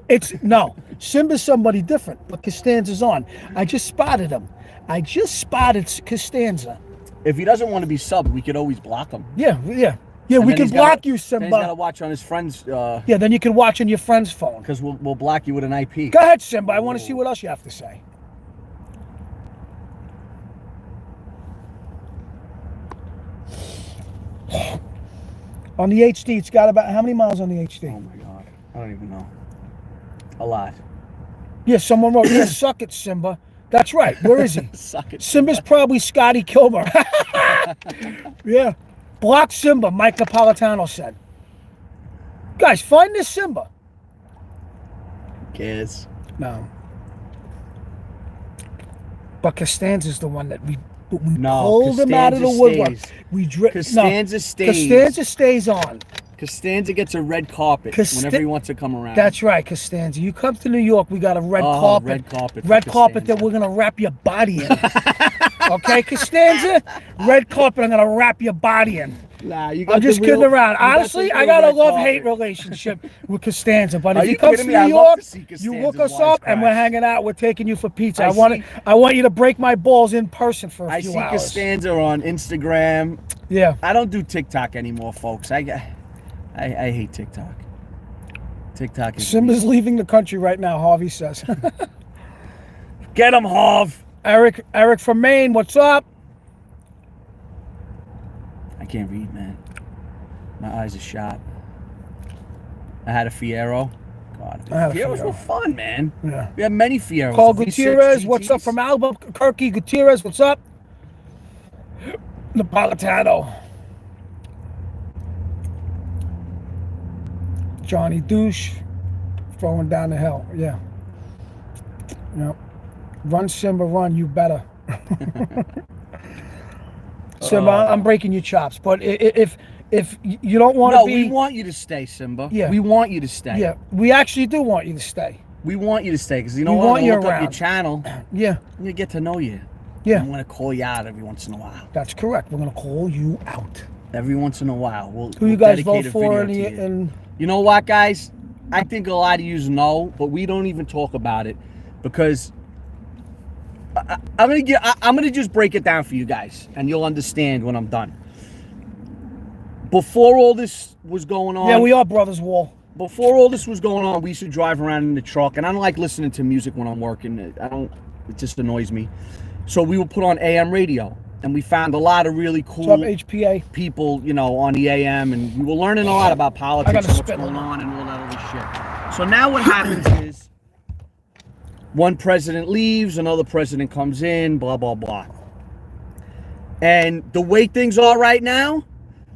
No. Simba's somebody different, but Costanza's on. I just spotted him. I just spotted Costanza. If he doesn't want to be subbed, we could always block him. Yeah, And we then can he's block gotta- you, Then Simba. he's got to watch on his friend's. Yeah, then you can watch on your friend's phone. Because we'll block you with an IP. Go ahead, Simba. I want to see what else you have to say. On the HD, it's got about how many miles on the HD? Oh my God, I don't even know. A lot. Yeah, someone wrote, yeah, suck it, Simba. That's right. Where is he? Suck it. Simba's probably Scotty Kilmer. Yeah. Block Simba, Mike Napolitano said. Guys, find this Simba. Cares. No. But Costanza's the one that we No, pulled him out of the Costanza woodwork. stays. We Costanza stays. Costanza stays on. Costanza gets a red carpet whenever he wants to come around. That's right, Costanza. You come to New York, we got a red carpet. Red carpet. Red for carpet that Costanza. we're gonna wrap your body in. Okay, Costanza? Red carpet I'm gonna wrap your body in. Nah, you got I'm just the kidding real- around. you got Honestly, the I real got a red love-hate carpet. relationship with Costanza. But Are if he you comes to kidding me? New I'd love York, to see you Costanza's hook us up and we're wisecrack. hanging out. We're taking you for pizza. I I want you to break my balls in person for a I few see hours. Costanza on Instagram. Yeah. I don't do TikTok anymore, folks. I hate TikTok. TikTok is Simba's leaving the country right now, Harvey says. Get him, Harv. Eric from Maine, what's up? I can't read, man. My eyes are shot. I had a Fiero. God, I had a Fieros Fiero. were fun, man. Yeah. We had many Fieros. Carl V6 Gutierrez, what's up GTs. from Albuquerque? Gutierrez, what's up? Napolitano. Johnny Douche, throwing down the hill. Yeah. Yep. Run, Simba, run. You better. Simba, I'm breaking your chops. But if you don't want to No, be, we want you to stay, Simba. Yeah. We want you to stay. yeah, we actually do want you to stay. We want you to stay because you know We what? want I'm you gonna look up your around. channel. Yeah, You get to know you. yeah, I'm gonna call you out every once in a while. that's correct. We're gonna call you out. Every once in a while, we'll. Who you we'll guys vote dedicate a for? video In to you. and You know what, guys? I think a lot of you know, but we don't even talk about it because I'm gonna just break it down for you guys, and you'll understand when I'm done. Before all this was going on, yeah, we are brothers. Wall. before all this was going on, we used to drive around in the truck, and I don't like listening to music when I'm working. It just annoys me. So we would put on AM radio, and we found a lot of really What's up, cool HPA? people, you know, on the AM, and we were learning a lot about politics and gotta what's spit going on on and all that other shit. So now what happens is one president leaves, another president comes in, blah, blah, blah. And the way things are right now,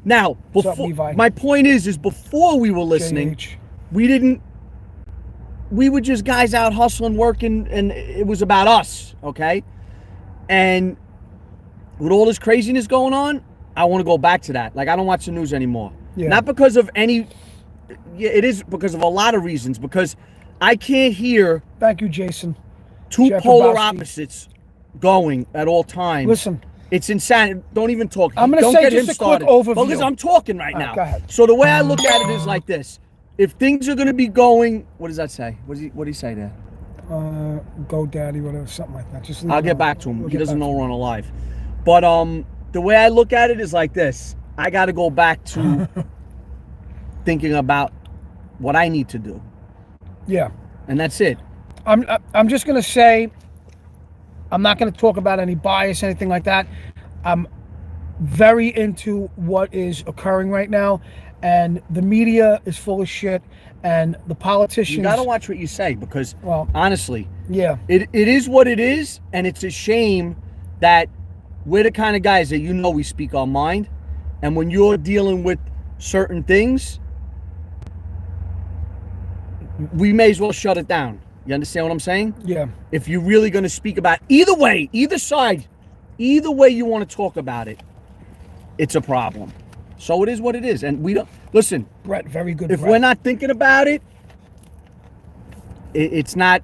What's up, before, Levi? my point is before we were listening, JH. we were just guys out hustling, working, and it was about us, okay? And with all this craziness going on, I want to go back to that. Like, I don't watch the news anymore. Yeah. Not because of any, yeah, it is because of a lot of reasons, because I can't hear Thank you, Jason. two Jeff polar Grabowski. opposites going at all times. Listen, It's insanity. Don't even talk. I'm gonna Don't say get just him a quick started. overview. But listen, I'm talking right All right, now. go ahead. So the way I look at it is like this: if things are going to be going, what does that say? What did he say there? Go Daddy, whatever, something like that. Just leave I'll it get alone. back to him. We'll He get doesn't back know we're on a live. But the way I look at it is like this: I got to go back to thinking about what I need to do, Yeah. and that's it. I'm just gonna say, I'm not gonna talk about any bias, anything like that. I'm very into what is occurring right now, and the media is full of shit, and the politicians. You got to watch what you say because, Well, honestly, yeah, it is what it is, and it's a shame that we're the kind of guys that we speak our mind, and when you're dealing with certain things, we may as well shut it down. You understand what I'm saying? Yeah. If you're really going to speak about either way, either side, either way you want to talk about it, it's a problem. So it is what it is. And we don't, listen, Brett, very good. if Brett. we're not thinking about it, it's not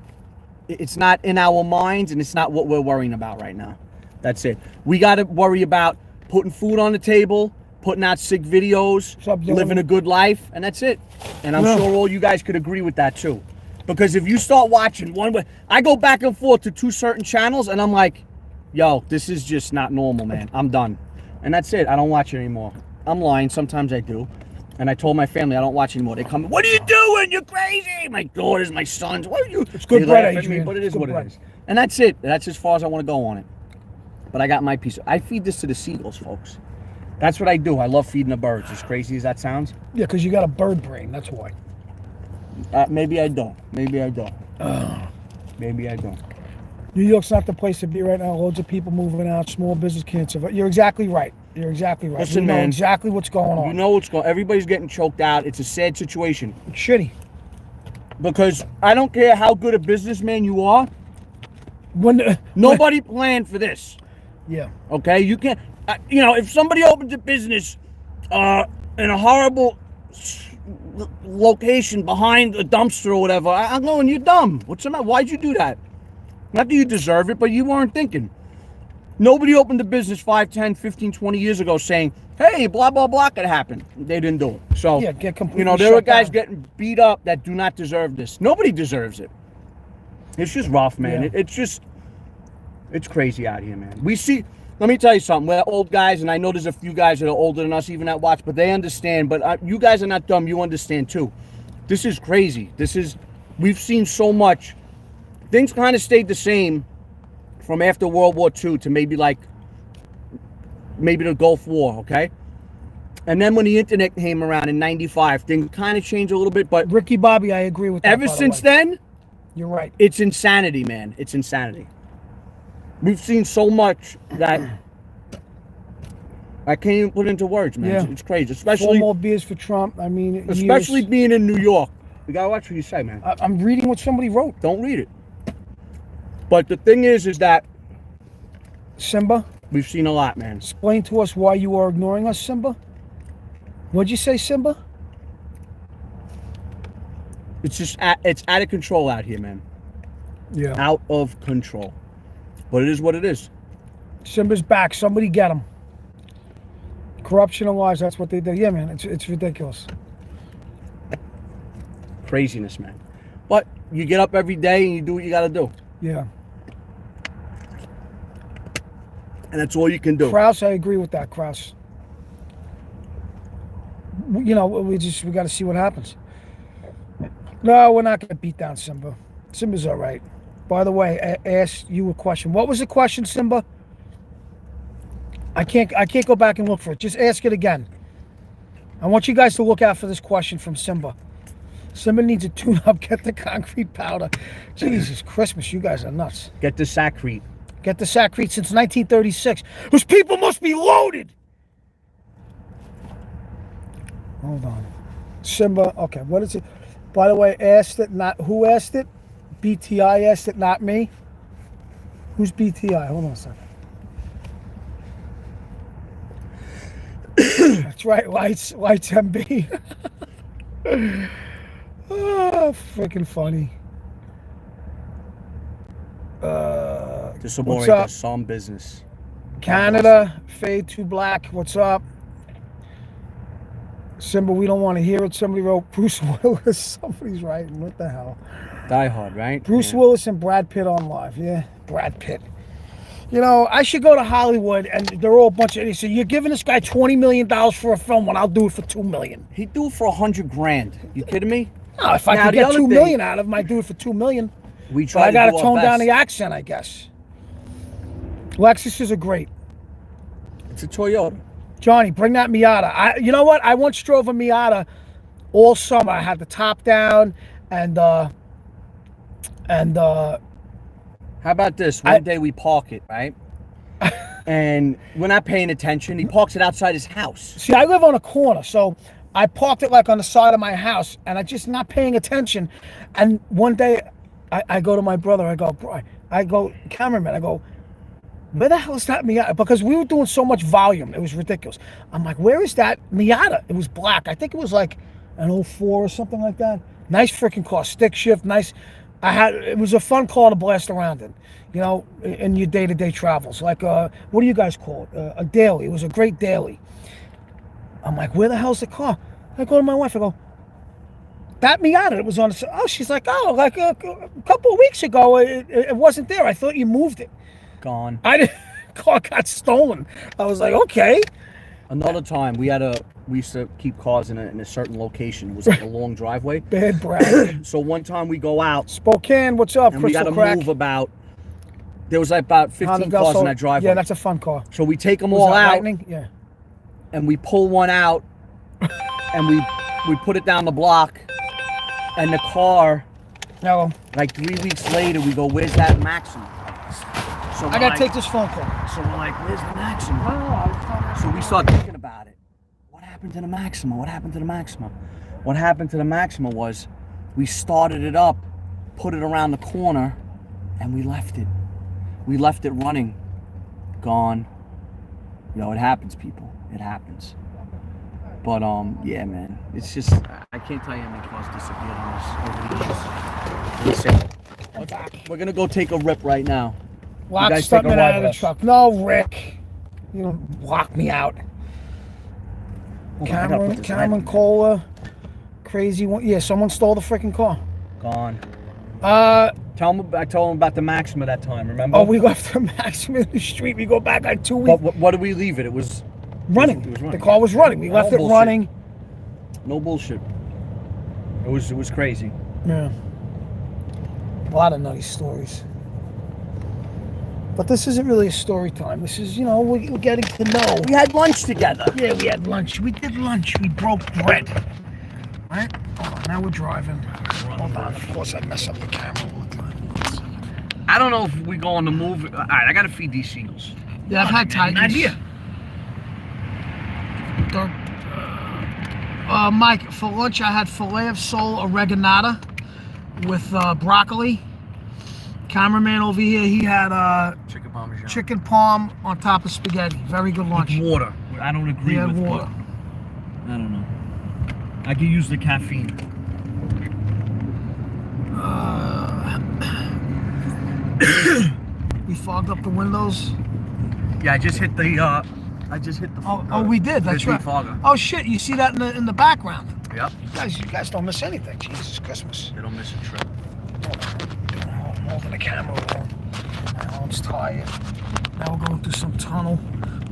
in our minds, and it's not what we're worrying about right now. That's it. We got to worry about putting food on the table, putting out sick videos, living a good life, and that's it. And I'm sure all you guys could agree with that too. Because if you start watching one way, I go back and forth to 2 certain channels, and I'm like, yo, this is just not normal, man. I'm done. And that's it. I don't watch it anymore. I'm lying. Sometimes I do. And I told my family I don't watch anymore. They come, what are you doing? You're crazy. My daughters, my sons. What are you? It's good bread, Adrian. But it is what it is. And that's it. That's as far as I want to go on it. But I got my piece. I feed this to the seagulls, folks. That's what I do. I love feeding the birds. As crazy as that sounds. Yeah, because you got a bird brain. That's why. Maybe I don't. Maybe I don't. Maybe I don't. New York's not the place to be right now. Loads of people moving out. Small business can't survive. You're exactly right. You're exactly right. Listen, you know man, exactly what's going on. You know what's going on. Everybody's getting choked out. It's a sad situation. It's shitty. Because I don't care how good a businessman you are. Nobody planned for this. Yeah. Okay? You can't... if somebody opens a business in a horrible location behind a dumpster or whatever, I'm going, you're dumb. What's the matter? Why'd you do that? Not that you deserve it, but you weren't thinking. Nobody opened a business 5, 10, 15, 20 years ago saying, hey, blah, blah, blah could happen. They didn't do it. So, yeah, get completely there are guys down. getting beat up that do not deserve this. Nobody deserves it. It's just rough, man. Yeah. It's crazy out here, man. We see, let me tell you something. We're old guys, and I know there's a few guys that are older than us even that watch, but they understand. But you guys are not dumb. You understand, too. This is crazy. We've seen so much. Things kind of stayed the same from after World War II to maybe the Gulf War, okay? And then when the internet came around in 95, things kind of changed a little bit, but... Ricky Bobby, I agree with that. Ever since then... You're right. It's insanity, man. It's insanity. We've seen so much that I can't even put into words, man. Yeah. It's crazy. Especially... 4 more beers for Trump. I mean... Especially being in New York. You gotta watch what you say, man. I'm reading what somebody wrote. Don't read it. But the thing is that... Simba? We've seen a lot, man. Explain to us why you are ignoring us, Simba. What'd you say, Simba? It's just, it's out of control out here, man. Yeah. Out of control. But it is what it is. Simba's back. Somebody get him. Corruption and lies, that's what they did. Yeah, man, it's ridiculous. Craziness, man. But you get up every day and you do what you gotta do. Yeah. And that's all you can do. Krause, I agree with that, Krause. We got to see what happens. No, we're not going to beat down Simba. Simba's all right. By the way, I asked you a question. What was the question, Simba? I can't go back and look for it. Just ask it again. I want you guys to look out for this question from Simba. Simba needs a tune-up. Get the concrete powder. Jesus Christmas, you guys are nuts. Get the Sacrete. Get the Sacrete since 1936. Those people must be loaded. Hold on. Simba, okay, what is it? By the way, who asked it? BTI asked it, not me. Who's BTI? Hold on a second. That's right, Lights MB. Oh, freaking funny. Just what's more up? some business. Canada, Fade 2 Black, what's up? Simba, we don't want to hear it. Somebody wrote Bruce Willis. Somebody's writing. What the hell? Die Hard, right? Bruce Willis and Brad Pitt on live. Yeah, Brad Pitt. I should go to Hollywood and they're all a bunch of idiots. So you're giving this guy $20 million for a film when I'll do it for $2 million. He'd do it for $100,000. You kidding me? No, if I could get $2 million out of him, I'd do it for $2 million. I got to tone down the accent, I guess. Lexuses are great. It's a Toyota. Johnny, bring that Miata. You know what? I once drove a Miata all summer. I had the top down and how about this? One day we park it, right? And we're not paying attention. He parks it outside his house. See, I live on a corner, so I parked it like on the side of my house, and I just not paying attention. And one day, I go to my brother. I go, cameraman. I go, where the hell is that Miata? Because we were doing so much volume, it was ridiculous. I'm like, where is that Miata? It was black. I think it was like an 04 or something like that. Nice freaking car, stick shift, nice. It was a fun car to blast around in, you know, in your day-to-day travels. Like, what do you guys call it? A daily. It was a great daily. I'm like, where the hell's the car? I go to my wife, I go, that Miata, it was on the, oh, she's like, oh, like a couple of weeks ago, it wasn't there. I thought you moved it. Gone. Car got stolen. I was like, okay. Another time, we used to keep cars in a certain location. It was like a long driveway. Bad Brad. So one time we go out. Spokane, what's up, and we got to move about, there was like about 15 cars in that driveway. Yeah, that's a fun car. So we take them all out. Lightning? Yeah. And we pull one out and we put it down the block. And the car, no. Like 3 weeks later, we go, where's that Maxima? So I gotta take this phone call. So we're like, where's the Maxima? So we start thinking about it. What happened to the Maxima? What happened to the Maxima? What happened to the Maxima was we started it up, put it around the corner, and we left it. We left it running. Gone. You know, it happens, people. It happens. But yeah, man, it's just, I can't tell you how many cars disappeared on us over the years. Listen, we're gonna go take a rip right now. Lock Stuntman out of the truck. No, Rick, you don't lock me out. Cameron Cola, crazy one. Yeah, someone stole the freaking car. Gone. I told him about the Maxima that time. Remember? Oh, we left the Maxima in the street. We go back like 2 weeks. But what did we leave it? It was. Running. It was running. The car was running. We left it running. No bullshit. It was crazy. Yeah. A lot of nutty stories. But this isn't really a story time. This is, you know, we're getting to know. We had lunch together. Yeah, we had lunch. We did lunch. We broke bread. Right? Hold on. Now we're driving. Hold on. Of course, I mess up the camera all the time. I don't know if we go on the move. All right, I got to feed these seagulls. Yeah, I've had Titans. An idea. Mike, for lunch I had filet of sole oreganata with broccoli. Cameraman over here, he had chicken parmesan. Chicken parm on top of spaghetti. Very good lunch. With water. I don't agree with water. I don't know. I could use the caffeine. We fogged up the windows. Yeah, I just hit the. Oh, we did. That's right. Fogger. Oh shit! You see that in the background? Yep. You guys don't miss anything. Jesus Christmas. They don't miss a trip. I'm holding the camera wrong. Now I'm tired. Now we're going through some tunnel.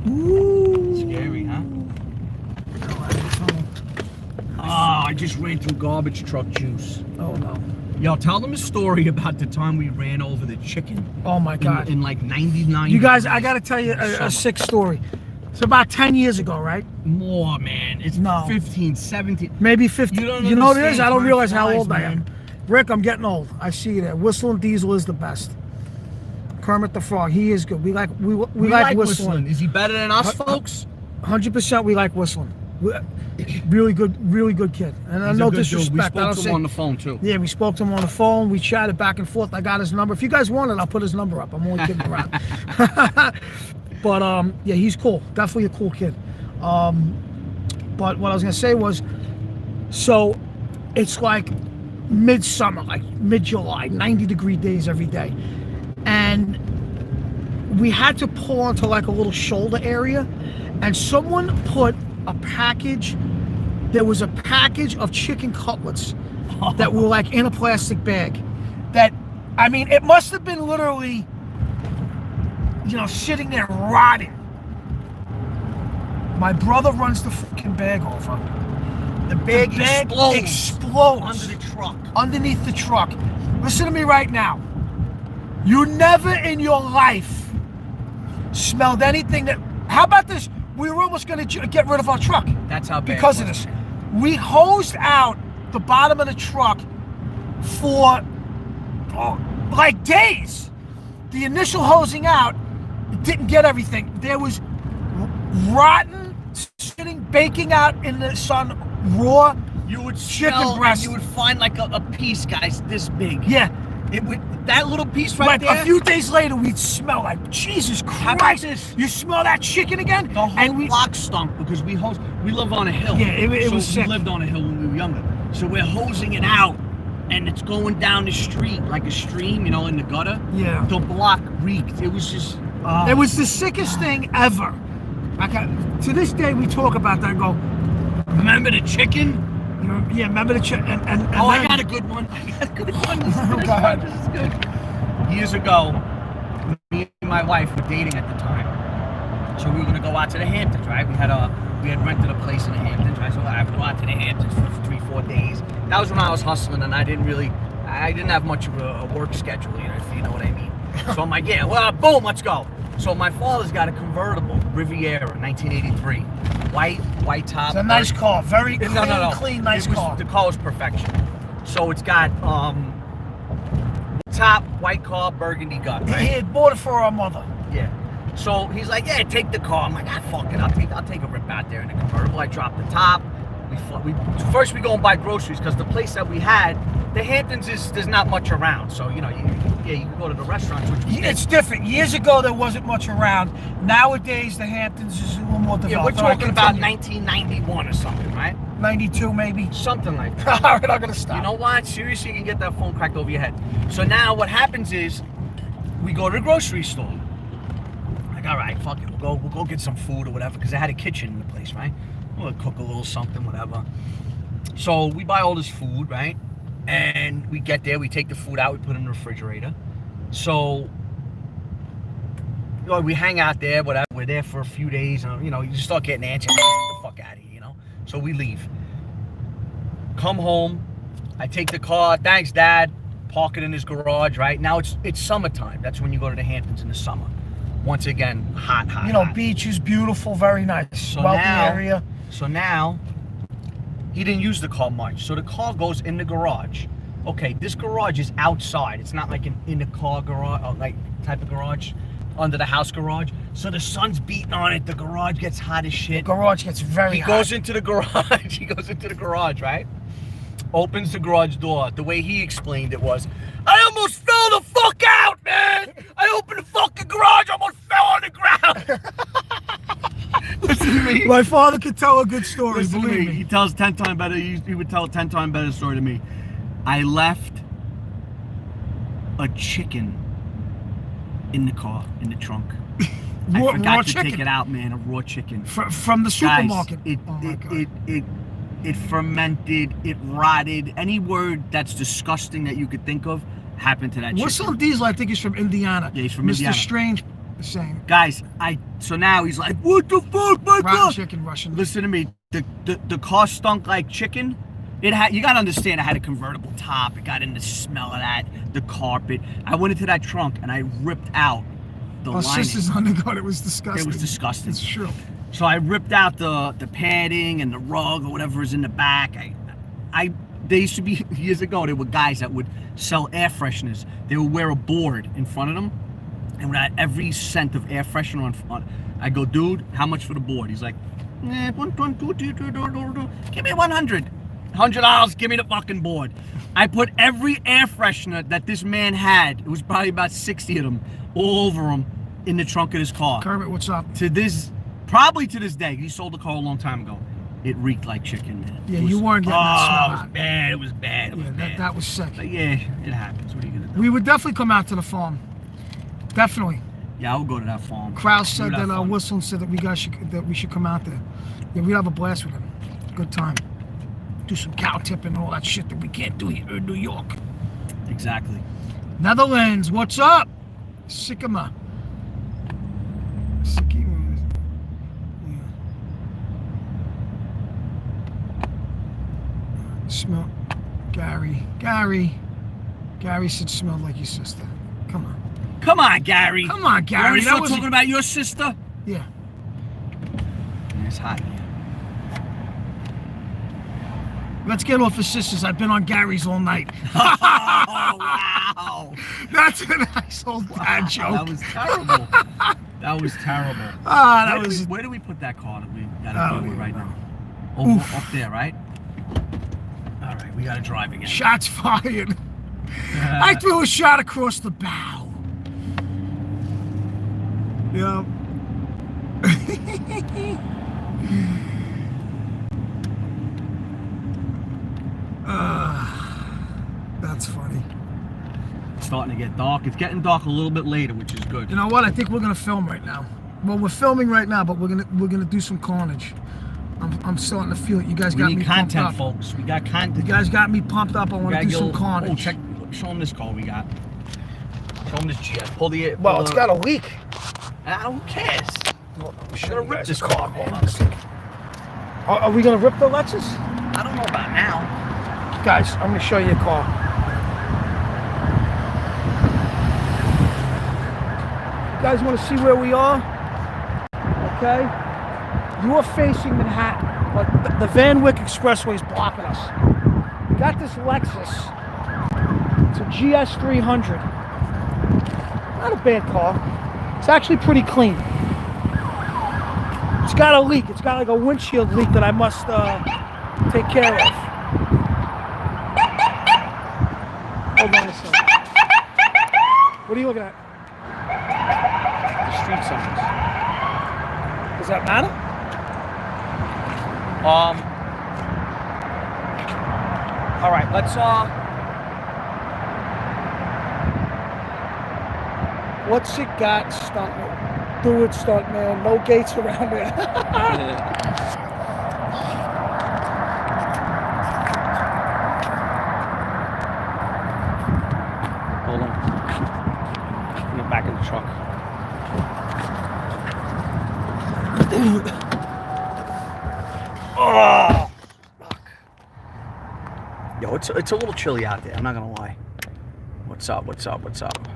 Ooh. Scary, huh? Tunnel. Oh, I just ran through garbage truck juice. Oh no. Yo, tell them a story about the time we ran over the chicken. Oh my God. In like 99. You guys, I gotta tell you a sick story. It's about 10 years ago, right? More, man. It's 15, 17. Maybe 50. You know what it is? I don't realize how old I am. Man. Rick, I'm getting old. I see you there. Whistling Diesel is the best. Kermit the Frog, he is good. We like whistling. Is he better than us, folks? 100% we like whistling. Really good kid. And no disrespect. We spoke to him on the phone too. Yeah, we spoke to him on the phone. We chatted back and forth. I got his number. If you guys want it, I'll put his number up. I'm only kidding around. But yeah, he's cool. Definitely a cool kid. But what I was gonna say was, so it's like midsummer, like mid-July, 90-degree days every day, and we had to pull onto like a little shoulder area, and someone put a package. There was a package of chicken cutlets that were like in a plastic bag. That, I mean, it must have been literally, you know, sitting there rotting. My brother runs the fucking bag over. The bag explodes under the truck. Underneath the truck. Listen to me right now. You never in your life smelled anything that. How about this? We were almost going to get rid of our truck. That's how bad. Because of this, we hosed out the bottom of the truck for like days. The initial hosing out didn't get everything. There was rotten, sitting, baking out in the sun, raw You would chicken smell, breast. and you would find like a piece, guys, this big. Yeah, It would, that little piece Like there. a few days later, we'd smell like Jesus Christ. this? You smell that chicken again? The whole block stunk because we live on a hill. Yeah, it was sick. We lived on a hill when we were younger. So we're hosing it out, and it's going down the street like a stream, you know, in the gutter. Yeah. The block reeked. It was just. It was the sickest thing ever. Like, to this day, we talk about that and go, Remember the chicken? you know, yeah, remember the chicken? And Oh, then, I got a good one. I got a good one. This Oh, is go ahead. This is good. Years ago, me and my wife were dating at the time. So we were gonna go out to the Hamptons, right? We had rented a place in the Hamptons, right? So I would go out to the Hamptons for 3-4 days. That was when I was hustling, and I didn't have much of a work schedule, you know, if you know what I mean. So I'm like, yeah, well, boom, let's go. So my father's got a convertible Riviera, 1983, white top. it's a nice car, very clean, No. clean, nice car. The car was perfection. So it's got top white car, burgundy gut, He right? had bought it for our mother. Yeah. So he's like, yeah, take the car. I'm like, fuck it, I'll take a rip out there in the convertible. I drop the top. First we go and buy groceries because the place that we had, the Hamptons there's not much around. So you know, you can go to the restaurants. Which It's different. Years ago, there wasn't much around. Nowadays, the Hamptons is a little more developed. yeah, we're All right, talking about continue. 1991 or something, right? 92 maybe. Something like that. All right, I'm gonna stop. You know what? Seriously, you can get that phone cracked over your head. So now what happens is we go to the grocery store. Like, all right, fuck it, we'll go get some food or whatever, because they had a kitchen in the place, right? We'll cook a little something, whatever. So we buy all this food, right? And we get there, we take the food out, we put it in the refrigerator. So you know, we hang out there, whatever. We're there for a few days, and you know, you just start getting antsy. Get the fuck out of here, you know? So we leave. Come home, I take the car, thanks Dad, park it in his garage, right? Now it's summertime. That's when you go to the Hamptons in the summer. Once again, hot. You know, hot. beach is beautiful, very nice. So Wealthy now, area. So now, he didn't use the car much. So the car goes in the garage. Okay, this garage is outside. It's not like an in the car garage, or like type of garage, under the house garage. So the sun's beating on it. The garage gets hot as shit. The garage gets very He hot. goes into the garage. He goes into the garage, right? Opens the garage door. The way he explained it was, I almost fell the fuck out, man! I opened the fucking garage, almost fell on the ground! Listen to me. My father could tell a good story, Listen to believe me. me. He tells 10 times better. He would tell a 10 times better story to me. I left a chicken in the car, in the trunk. I Raw forgot to chicken? take it out, man. A raw chicken. From the supermarket. Guys, Oh my God. it fermented, it rotted. Any word that's disgusting that you could think of happened to that chicken. Whistle Diesel, I think, is from Indiana. Yeah, he's from Mr. Indiana. Strange saying. Guys, so now he's like, what the fuck, my Rotten God? chicken, Russian. Listen to me. The car stunk like chicken. You gotta understand, I had a convertible top. It got in the smell of that, the carpet. I went into that trunk and I ripped out the Our lining. sister's undergone. It was disgusting. It was disgusting. It's true. So I ripped out the padding and the rug or whatever is in the back. They used to be, years ago, there were guys that would sell air fresheners. They would wear a board in front of them, and would add every scent of air freshener on. I go, dude, how much for the board? He's like, give me 100. $100, give me the fucking board. I put every air freshener that this man had, it was probably about 60 of them, all over him in the trunk of his car. Kermit, what's up? Probably to this day, he sold the car a long time ago. It reeked like chicken, man. Yeah, you weren't getting that smell it was out. bad. It was bad. It was Yeah, bad. that was sick. But yeah, it happens. What are you gonna do? We would definitely come out to the farm. Definitely. Yeah, I would go to that farm. Kraus said that fun. Whistling said that we should come out there. Yeah, we'd have a blast with him. Good time. Do some cow tipping and all that shit that we can't do here in New York. Exactly. Netherlands, what's up? Sycamore. Smell. Gary said smelled like your sister. Come on. Come on, Gary. Come on, You already Gary. start talking about your sister? Yeah. It's hot. Let's get off his sisters. I've been on Gary's all night. Oh, wow. That's a nice old dad joke. That was terrible. That was terrible. Where do we put that car that we gotta do right now? Over, up there, right? All right, we gotta drive again. Shots fired. I threw a shot across the bow. Yeah. That's funny. It's starting to get dark. It's getting dark a little bit later, which is good. You know what? I think we're gonna film right now. Well, we're filming right now, but we're gonna do some carnage. I'm starting to feel it. You guys got me pumped up. We need content, folks. We got content. You guys got me pumped up. I want to do some carnage. Oh, check. Show them this car we got. Show them this GS. Pull the. Well, it's got a leak. Who cares? Well, We're gonna rip this car. Hold on a second. Are we gonna rip the Lexus? I don't know about now. Guys, I'm gonna show you a car. You guys want to see where we are? Okay. You are facing Manhattan, but the Van Wyck Expressway is blocking us. We got this Lexus. It's a GS 300. Not a bad car. It's actually pretty clean. It's got a leak. It's got like a windshield leak that I must take care of. Hold on a second. What are you looking at? The street signs. Does that matter? All right, let's What's it got, stuntman? Do it, stuntman. No gates around there. Hold on. Get back in the truck. Oh, fuck. Yo, it's a little chilly out there. I'm not gonna lie. What's up? What's up? What's up?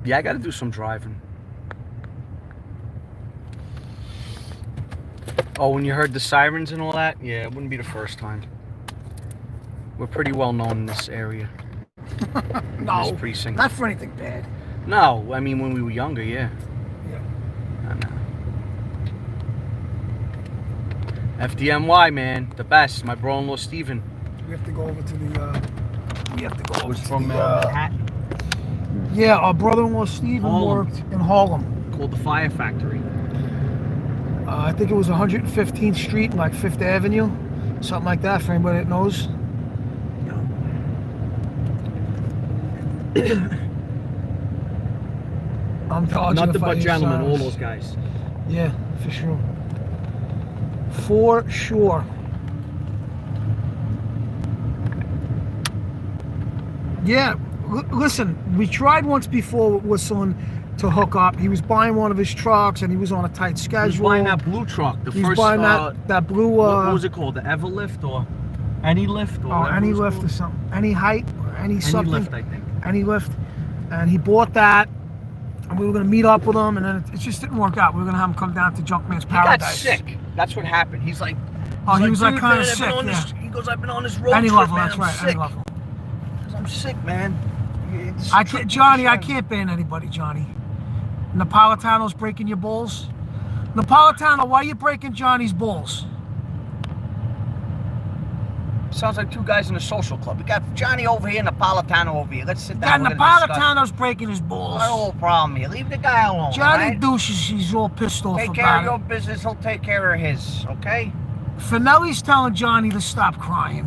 Yeah, I gotta do some driving. Oh, when you heard the sirens and all that? Yeah, it wouldn't be the first time. We're pretty well known in this area. No, this precinct. not for anything bad. No, I mean when we were younger, yeah. Yeah. I know. FDNY, man, the best. My bro-in-law Steven. We have to go over to the. We have to go over to from the. Manhattan. Yeah, our brother-in-law Steven worked in Harlem. Called the Fire Factory. I think it was 115th Street, like 5th Avenue, something like that. For anybody that knows. I'm dodging. Nothing but gentlemen, all those guys. Yeah, for sure. For sure. Yeah, listen, we tried once before with someone to hook up. He was buying one of his trucks and he was on a tight schedule. He was buying that blue truck. He was buying that blue... what was it called? The Everlift or Any Lift? Or Any Lift or something. Any Height or any something. Any Lift, I think. Any Lift. And he bought that. And we were going to meet up with him, and then it just didn't work out. We were going to have him come down to Junkman's Paradise. He got sick. That's what happened. He's like... he was like kind of sick, yeah. He goes, I've been on this road Any trip, level, man. that's right, sick. any level. I'm sick, man. I can't, Johnny, I can't ban anybody, Johnny. Napolitano's breaking your balls. Napolitano, why are you breaking Johnny's balls? Sounds like two guys in a social club. We got Johnny over here, Napolitano over here. Let's sit down. Napolitano's breaking his balls. No whole problem here. Leave the guy alone. Johnny right? douches, he's all pissed off Take about care of it. your business, he'll take care of his, okay? Finelli's telling Johnny to stop crying.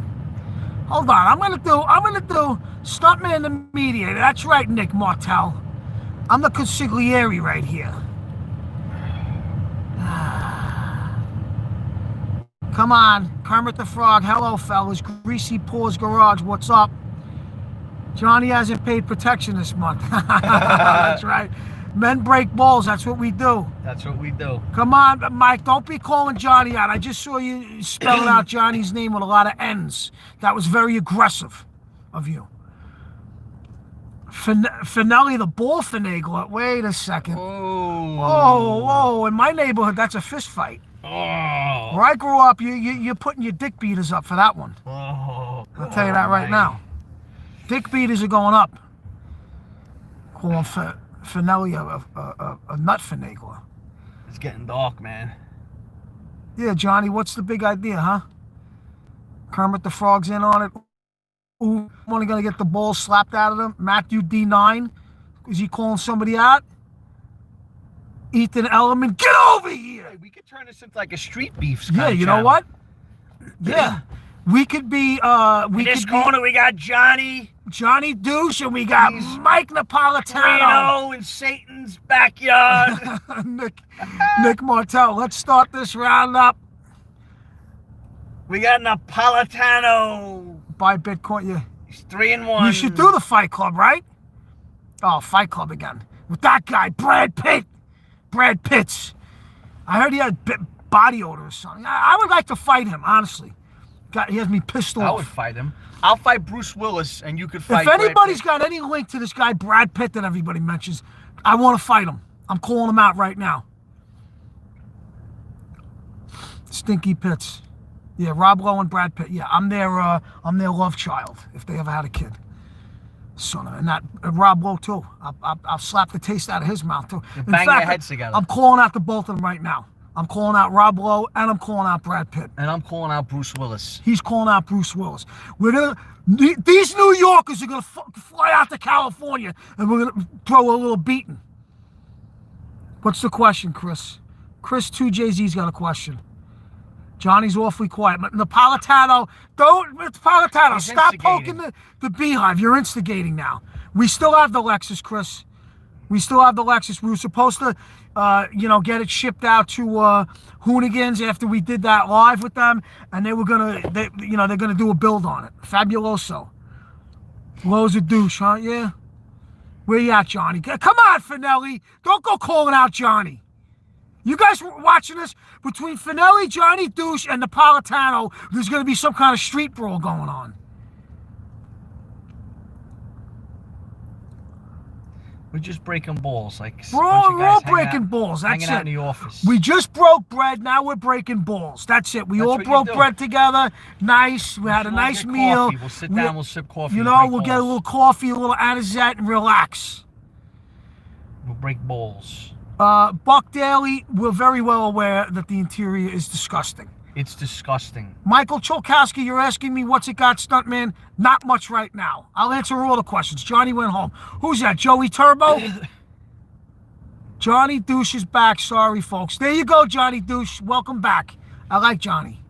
Hold on, I'm gonna do Stuntman the Mediator. That's right, Nick Martel. I'm the consigliere right here. Come on, Kermit the Frog. Hello, fellas. Greasy Paws Garage. What's up? Johnny hasn't paid protection this month. That's right. Men break balls. That's what we do. That's what we do. Come on, Mike. Don't be calling Johnny out. I just saw you spelling out Johnny's name with a lot of N's. That was very aggressive of you. Finelli, the ball finagler. Wait a second. Oh, in my neighborhood, that's a fist fight. Oh. Where I grew up, you're putting your dick beaters up for that one. Oh. I'll tell you that right now. Dick beaters are going up. Calling Finelli a nut finagler. It's getting dark, man. Yeah, Johnny, what's the big idea, huh? Kermit the Frog's in on it. Ooh, I'm only going to get the ball slapped out of him. Matthew D9. Is he calling somebody out? Ethan Ellerman, get over here! Hey, we could turn this into like a street beefs. Yeah, you know what? Yeah. We could be, In this corner, we got Johnny Douche, and we got Mike Napolitano. Reno in Satan's backyard. Nick Martell. Let's start this round up. We got Napolitano. Buy Bitcoin, yeah. He's 3-1. You should do the Fight Club, right? Oh, Fight Club again. With that guy, Brad Pitt. Brad Pitts. I heard he had body odor or something. I would like to fight him, honestly. He has me pissed off. I would fight him. I'll fight Bruce Willis, and you could fight. If anybody's got any link to this guy Brad Pitt that everybody mentions, I want to fight him. I'm calling him out right now. Stinky Pitts. Yeah, Rob Lowe and Brad Pitt. Yeah, I'm their love child if they ever had a kid. Son of a, and that Rob Lowe too. I'll slap the taste out of his mouth too. In bang fact, their heads together. I'm calling out the both of them right now. I'm calling out Rob Lowe and I'm calling out Brad Pitt. And I'm calling out Bruce Willis. He's calling out Bruce Willis. These New Yorkers are gonna fly out to California and we're gonna throw a little beating. What's the question, Chris? Chris 2JZ's got a question. Johnny's awfully quiet. Napolitano, stop poking the beehive. You're instigating now. We still have the Lexus, Chris. We still have the Lexus. We were supposed to, get it shipped out to Hoonigans after we did that live with them, and they're gonna do a build on it. Fabuloso. Lowe's a douche, huh? Yeah. Where you at, Johnny? Come on, Finelli. Don't go calling out Johnny. You guys watching this? Between Finelli, Johnny Douche, and Napolitano, there's going to be some kind of street brawl going on. We're just breaking balls, like we're all breaking balls. That's hanging it. Out in the office. We just broke bread. Now we're breaking balls. That's it. We all broke bread together. Nice. We had a nice meal. Coffee. We'll sit down. We'll sip coffee. We'll get a little coffee, a little anisette, and relax. We'll break balls. Buck Daly, we're very well aware that the interior is disgusting. It's disgusting. Michael Cholkowski, you're asking me what's it got, Stuntman? Not much right now. I'll answer all the questions. Johnny went home. Who's that, Joey Turbo? Johnny Douche is back. Sorry, folks. There you go, Johnny Douche. Welcome back. I like Johnny.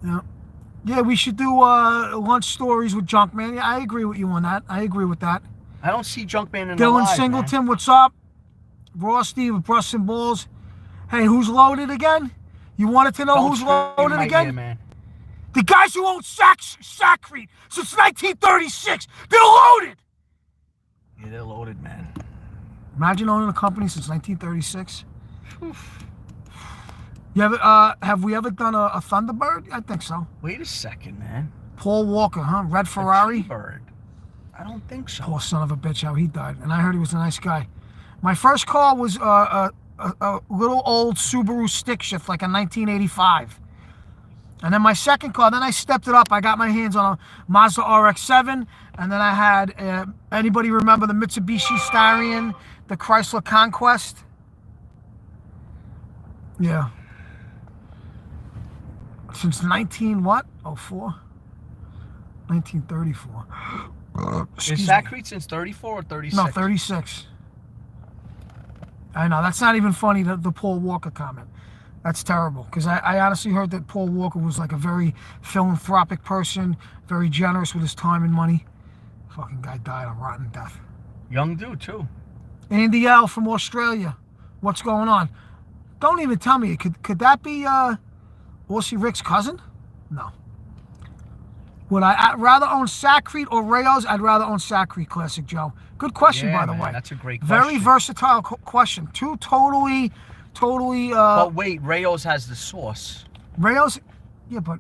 Yeah, we should do lunch stories with Junkman. Yeah, I agree with you on that. I agree with that. I don't see Junkman in Dylan Singleton, man. What's up? Raw Steve with Bruss and Balls. Hey, who's loaded again? You wanted to know who's loaded again? Here, man. The guys who own Sacrete since 1936. They're loaded. Yeah, they're loaded, man. Imagine owning a company since 1936. You ever, have we ever done a Thunderbird? I think so. Wait a second, man. Paul Walker, huh? Red Ferrari? Bird. I don't think so. Poor son of a bitch, how he died. And I heard he was a nice guy. My first car was a little old Subaru stick shift, like a 1985. And then my second car, then I stepped it up. I got my hands on a Mazda RX-7. And then I had, anybody remember the Mitsubishi Starion, the Chrysler Conquest? Yeah. Since 1934? 1934. Is Sacrete since 34 or 36? No, 36. I know, that's not even funny, the Paul Walker comment. That's terrible, because I honestly heard that Paul Walker was like a very philanthropic person, very generous with his time and money. Fucking guy died a rotten death. Young dude, too. Andy L. from Australia. What's going on? Don't even tell me. Could that be Aussie Rick's cousin? No. Would I'd rather own Sacrete or Rayo's? I'd rather own Sacrete, Classic Joe. Good question, by the way. That's a great question. Very versatile question. Two totally. But wait, Rayo's has the sauce. Rayo's, yeah, but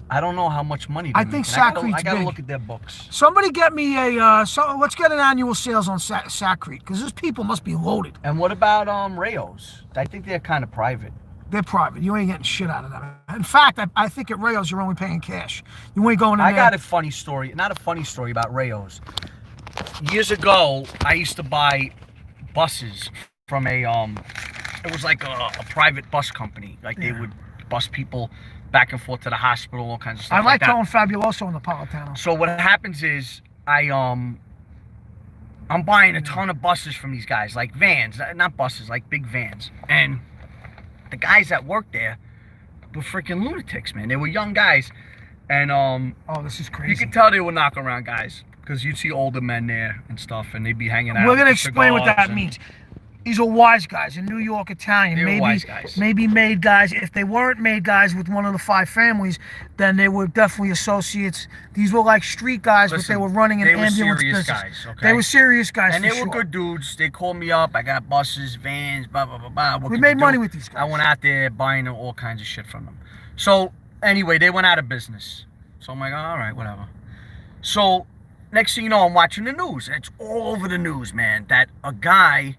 I don't know how much money. I think Sacrete's I gotta big. look at their books. Somebody get me let's get an annual sales on Sacrete, because those people must be loaded. And what about Rayo's? I think they're kind of private. They're private. You ain't getting shit out of them. In fact, I think at Rayo's you're only paying cash. You ain't going in there. I got a funny story. Not a funny story about Rayo's. Years ago, I used to buy buses from a it was like a private bus company. Like they would bus people back and forth to the hospital, all kinds of stuff. I like that. going Fabuloso in the Napolitano. So what happens is I'm buying a ton of buses from these guys, like vans, not buses, like big vans. And the guys that worked there were freaking lunatics, man. They were young guys. And oh, this is crazy. you could tell they were knocking around guys because you'd see older men there and stuff, and they'd be hanging out. We're gonna explain what that means. These are wise guys in New York Italian. Maybe wise guys. Maybe made guys. If they weren't made guys with one of the 5 families, then they were definitely associates. These were like street guys, but they were running an ambulance business. Guys, okay? They were serious guys, and they were good dudes. They called me up. I got buses, vans, blah blah blah blah. We made money with these guys. I went out there buying all kinds of shit from them. So anyway, they went out of business. So I'm like, all right, whatever. So next thing you know, I'm watching the news. And it's all over the news, man, that a guy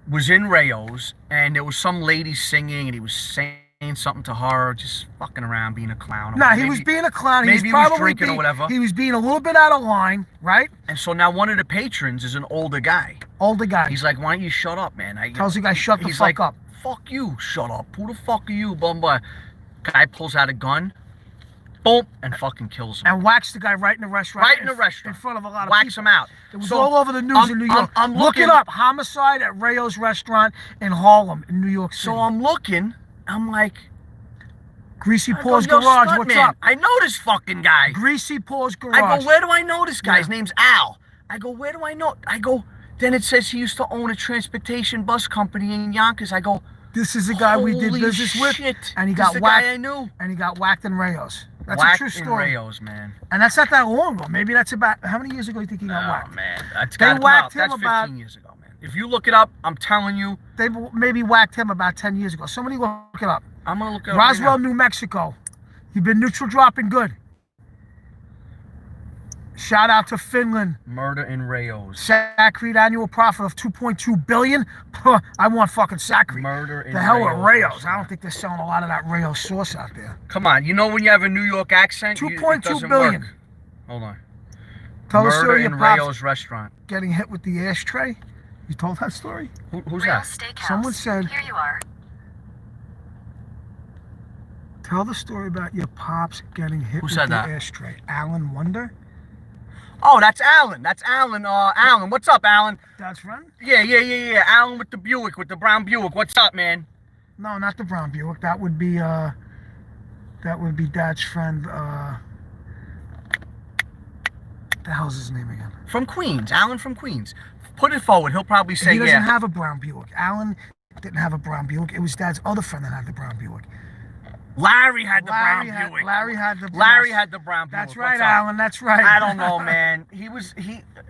was in Rayo's and there was some lady singing and he was saying something to her, just fucking around, being a clown. Nah, he was being a clown. Maybe he was drinking or whatever. He was being a little bit out of line, right? And so now one of the patrons is an older guy. Older guy. He's like, why don't you shut up, man? Tells the guy, shut the fuck up. Fuck you, shut up. Who the fuck are you, blah, blah. Guy pulls out a gun. Boom, and fucking kills him. And whacks the guy right in the restaurant. Right in the restaurant. In front of a lot of Whacks people. him out. It was all over the news in New York. I'm Look it up. Homicide at Rayo's restaurant in Harlem, in New York City. So I'm looking. I'm like... Greasy Paws Garage, what's up? I know this fucking guy. Greasy Paws Garage. I go, where do I know this guy? His name's Al. I go, where do I know? I go, then it says he used to own a transportation bus company in Yonkers. I go... This is the guy we did business with, and he got whacked. Guy I knew. And he got whacked in Rayo's. That's whacked a true story. In Rayo's, man. And that's not that long ago. Maybe that's about how many years ago do you think he got whacked? Oh man, that's they whacked him That's 15 years ago, man. If you look it up, I'm telling you. They maybe whacked him about 10 years ago. Somebody look it up. I'm gonna look it up. Roswell, New Mexico. You've been neutral dropping good. Shout out to Finland. Murder in Rayo's. Sacred annual profit of $2.2 billion. I want fucking Sacred. Murder in the hell with Rayo's. Rayo's. I don't think they're selling a lot of that Rayo's sauce out there. Come on, you know when you have a New York accent, $2.2 billion. Work. Hold on. Tell the story in of Rayo's restaurant. Getting hit with the ashtray. You told that story? Who's that? Someone said. Here you are. Tell the story about your pops getting hit with the ashtray. Alan Wonder? Oh, that's Alan. That's Alan. Alan, what's up, Alan? Dad's friend? Yeah. Alan with the Buick, with the brown Buick. What's up, man? No, not the brown Buick. That would be Dad's friend. The hell's his name again? From Queens. Alan from Queens. Put it forward. He'll probably say, he doesn't have a brown Buick. Alan didn't have a brown Buick. It was Dad's other friend that had the brown Buick. Larry had the brown Buick. Larry had the brown Buick. That's right, Alan. That's right. I don't know, man.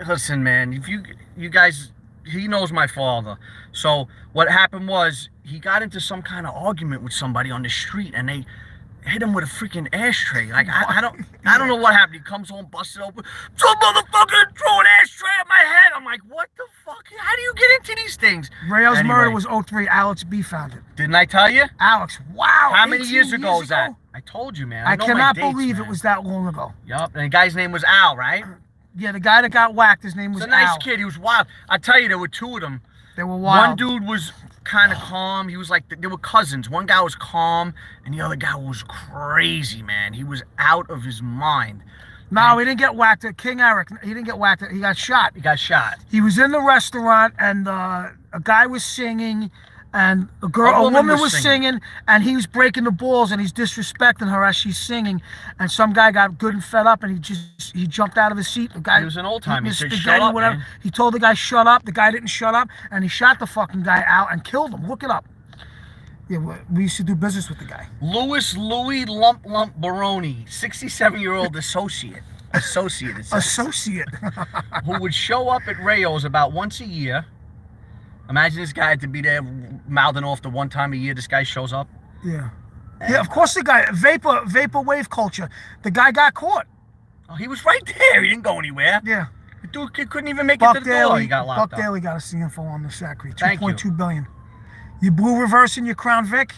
Listen, man. If you guys, he knows my father. So what happened was he got into some kind of argument with somebody on the street, and they hit him with a freaking ashtray. Like I don't know what happened. He comes home, busted open. Some motherfucker threw an ashtray at my head. I'm like, what the fuck? How do you get into these things? Rayo's murder was 03. Alex B found it. Didn't I tell you? Alex, wow. How many years ago was that? I told you, man. I cannot believe it was that long ago. Yup. And the guy's name was Al, right? Yeah, the guy that got whacked, his name was Al. He's a nice kid. He was wild. I tell you, there were two of them. They were wild. One dude was kind of calm. He was like, they were cousins. One guy was calm, and the other guy was crazy, man. He was out of his mind. No, he didn't get whacked at King Eric. He didn't get whacked. He got shot. He got shot. He was in the restaurant, and a guy was singing, and a woman was singing, and he was breaking the balls, and he's disrespecting her as she's singing. And some guy got good and fed up, and he jumped out of his seat. The guy, he was an old time. He said, "Shut up, man." He told the guy, "Shut up." The guy didn't shut up, and he shot the fucking guy out and killed him. Look it up. Yeah, we used to do business with the guy. Louis Lump Baroni, 67-year-old associate. Associate. Who would show up at Rayo's about once a year. Imagine this guy had to be there mouthing off the one time a year this guy shows up. Yeah. Yeah, of course the guy, vapor wave culture. The guy got caught. Oh, he was right there. He didn't go anywhere. Yeah. The dude couldn't even make it to the door. He got locked up. Buck Daly got a CFO on the Sacre. $2.2 billion. You blue reversing your Crown Vic?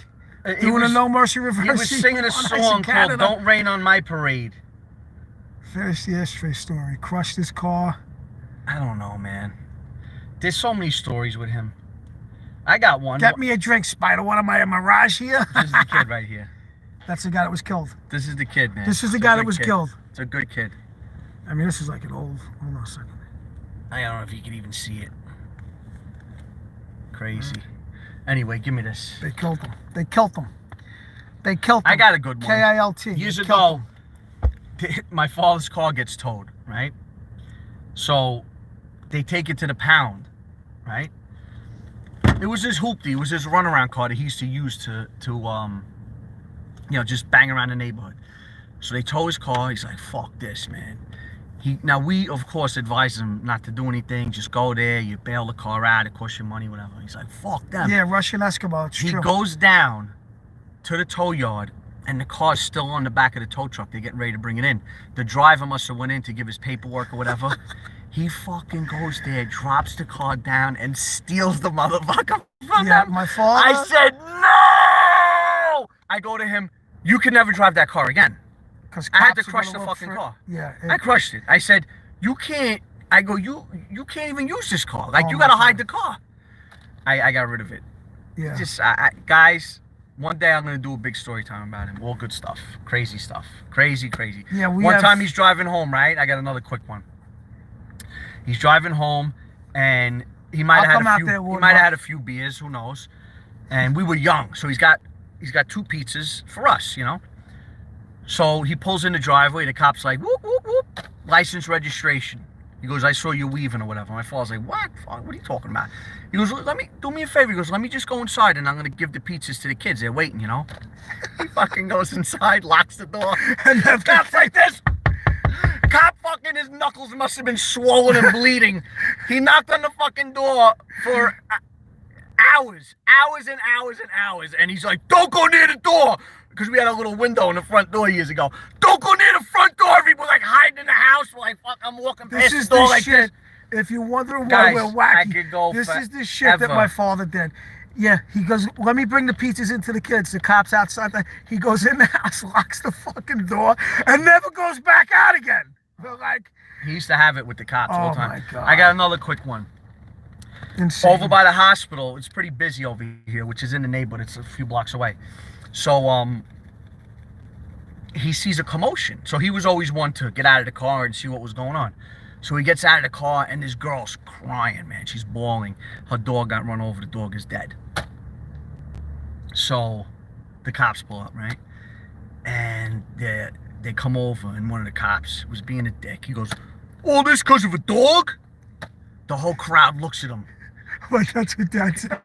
Doing a no mercy reverse. He was singing a song called "Don't Rain on My Parade." Finish the ashtray story. Crushed his car. I don't know, man. There's so many stories with him. I got one. Get me a drink, Spider. What am I, a mirage here? This is the kid right here. That's the guy that was killed. This is the kid, man. This is the guy that was killed. It's a good kid. I mean, this is like an old... Hold on a second. I don't know if you can even see it. Crazy. Anyway, give me this. They killed him. They killed him. They killed him. I got a good one. K-I-L-T. Years ago, my father's car gets towed, right? So they take it to the pound, right? It was his hoopty. It was his runaround car that he used to use to you know, just bang around the neighborhood. So they tow his car. He's like, fuck this, man. Now we, of course, advise him not to do anything. Just go there. You bail the car out. It costs you money, whatever. He's like, fuck them. Yeah, Russian Eskimo. It's He true. goes down to the tow yard, and the car's still on the back of the tow truck. They're getting ready to bring it in. The driver must have went in to give his paperwork or whatever. He fucking goes there, drops the car down, and steals the motherfucker from Yeah, them. my father... I said, no! I go to him, you can never drive that car again. I had to crush the fucking car. Yeah. I crushed it. I said, you can't, I go, you can't even use this car. Like, Oh you my gotta God. hide the car. I got rid of it. Yeah. Just, guys, one day I'm gonna do a big story time about him. All good stuff. Crazy stuff. Crazy, crazy. Yeah, One time he's driving home, right? I got another quick one. He's driving home, and he might have had a few beers, who knows? And we were young, so he's got 2 pizzas for us, you know. So he pulls in the driveway. The cop's like, whoop whoop whoop, license, registration. He goes, I saw you weaving or whatever. My father's like, what? What are you talking about? He goes, do me a favor. He goes, let me just go inside, and I'm gonna give the pizzas to the kids. They're waiting, you know. He fucking goes inside, locks the door, and the cop's like this. Cop fucking, his knuckles must have been swollen and bleeding. He knocked on the fucking door for hours and hours and hours, and he's like, don't go near the door, because we had a little window in the front door years ago. Don't go near the front door. People like hiding in the house. We're like, fuck, I'm walking past the door like this. If you're wondering why Guys, we're wacky, I could go this is the shit that my father did. Yeah, he goes, let me bring the pizzas into the kids. The cop's outside. He goes in the house, locks the fucking door, and never goes back out again. They're like... He used to have it with the cops all the time. My God. I got another quick one. Insane. Over by the hospital, it's pretty busy over here, which is in the neighborhood. It's a few blocks away. So, he sees a commotion. So he was always one to get out of the car and see what was going on. So he gets out of the car, and this girl's crying, man. She's bawling. Her dog got run over. The dog is dead. So the cops pull up, right? And they come over, and one of the cops was being a dick. He goes, all this because of a dog? The whole crowd looks at him. Like, that's what Dad said.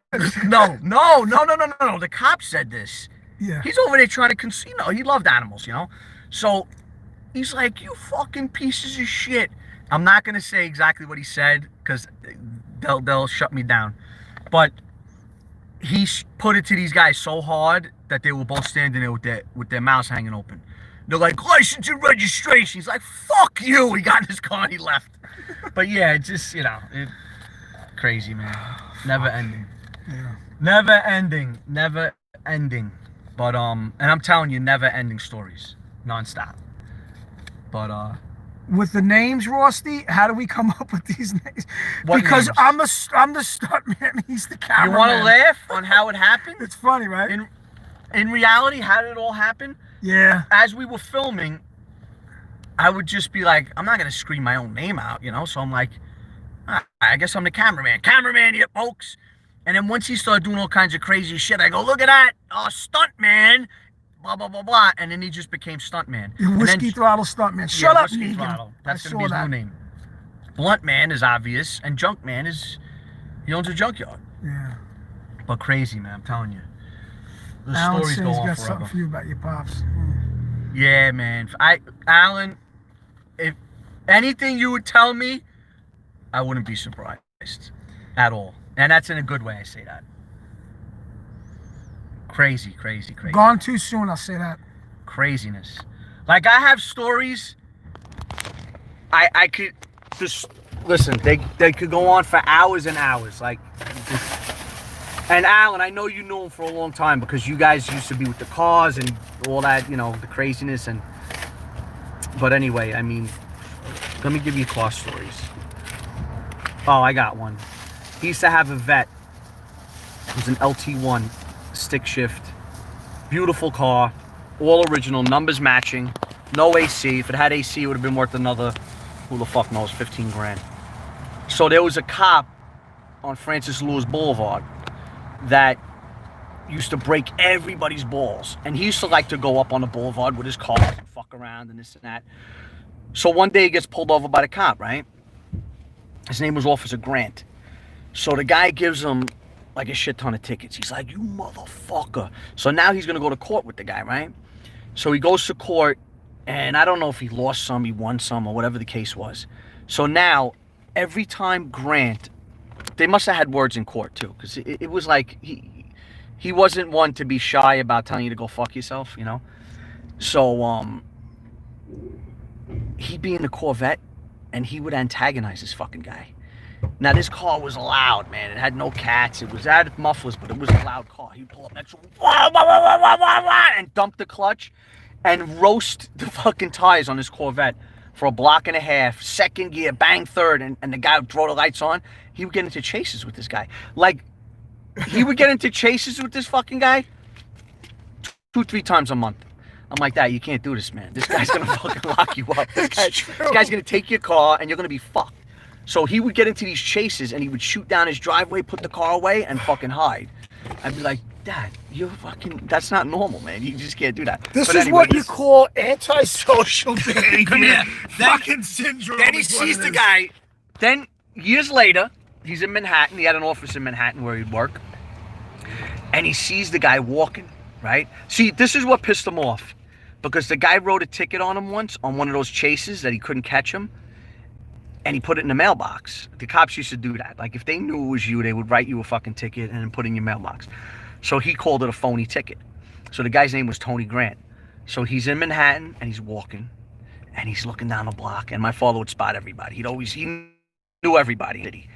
No. The cop said this. Yeah. He's over there trying to he loved animals, you know? So he's like, you fucking pieces of shit. I'm not going to say exactly what he said, because they'll shut me down. But he put it to these guys so hard that they were both standing there with their mouths hanging open. They're like, license and registration. He's like, fuck you. He got in his car and he left. But yeah, it's just, you know, crazy, man. Never ending. Yeah. Never ending. But, and I'm telling you, never ending stories. Non-stop. But, with the names, Rosty, how do we come up with these names? What because names? I'm the stuntman, he's the cameraman. You want to laugh on how it happened? It's funny, right? In reality, how did it all happen? Yeah. As we were filming, I would just be like, I'm not going to scream my own name out, you know? So I'm like, I guess I'm the cameraman. Cameraman here, folks. And then once he started doing all kinds of crazy shit, I go, look at that, stuntman, blah, blah, blah, blah. And then he just became Stuntman. Whiskey Throttle Stuntman. Shut up, Whiskey Negan. Throttle. That's going to be his that. new name. Blunt Man is obvious, and Junkman he owns a junkyard. Yeah. But crazy, man, I'm telling you. The Alan stories says go he's on got forever. something for you about your pops. Yeah, man. Alan, if anything you would tell me, I wouldn't be surprised at all. And that's in a good way, I say that. Crazy. Gone too soon, I'll say that. Craziness. Like, I have stories, I could just, listen, they could go on for hours and hours. Like, and Alan, I know you knew him for a long time because you guys used to be with the cars and all that, you know, the craziness. But anyway, I mean, let me give you car stories. Oh, I got one. He used to have a vet was an LT1 stick shift. Beautiful car. All original, numbers matching. No AC. If it had AC, it would have been worth another, who the fuck knows, 15 grand. So there was a cop on Francis Lewis Boulevard that used to break everybody's balls. And he used to like to go up on the boulevard with his cars and fuck around and this and that. So one day he gets pulled over by the cop, right? His name was Officer Grant. So the guy gives him like a shit ton of tickets. He's like, you motherfucker. So now he's going to go to court with the guy, right? So he goes to court, and I don't know if he lost some, he won some, or whatever the case was. So now, every time Grant, they must have had words in court too, because it was like, he wasn't one to be shy about telling you to go fuck yourself, you know? So, he'd be in the Corvette, and he would antagonize this fucking guy. Now, this car was loud, man. It had no cats. It had mufflers, but it was a loud car. He'd pull up next to him, and dump the clutch and roast the fucking tires on his Corvette for a block and a half. Second gear, bang third, and the guy would throw the lights on. He would get into chases with this guy. Like, he would get into chases with this fucking guy 2-3 times a month. I'm like, Dad, you can't do this, man. This guy's gonna fucking lock you up. This guy's gonna take your car, and you're gonna be fucked. So he would get into these chases, and he would shoot down his driveway, put the car away, and fucking hide. I'd be like, Dad, you're fucking, that's not normal, man. You just can't do that. This is what you call antisocial behavior. Come here. Fucking syndrome. Then he sees the guy. Then, years later, he's in Manhattan. He had an office in Manhattan where he'd work. And he sees the guy walking, right? See, this is what pissed him off. Because the guy wrote a ticket on him once on one of those chases that he couldn't catch him. And he put it in the mailbox. The cops used to do that. Like, if they knew it was you, they would write you a fucking ticket and then put it in your mailbox. So he called it a phony ticket. So the guy's name was Tony Grant. So he's in Manhattan, and he's walking. And he's looking down the block. And my father would spot everybody. He knew everybody.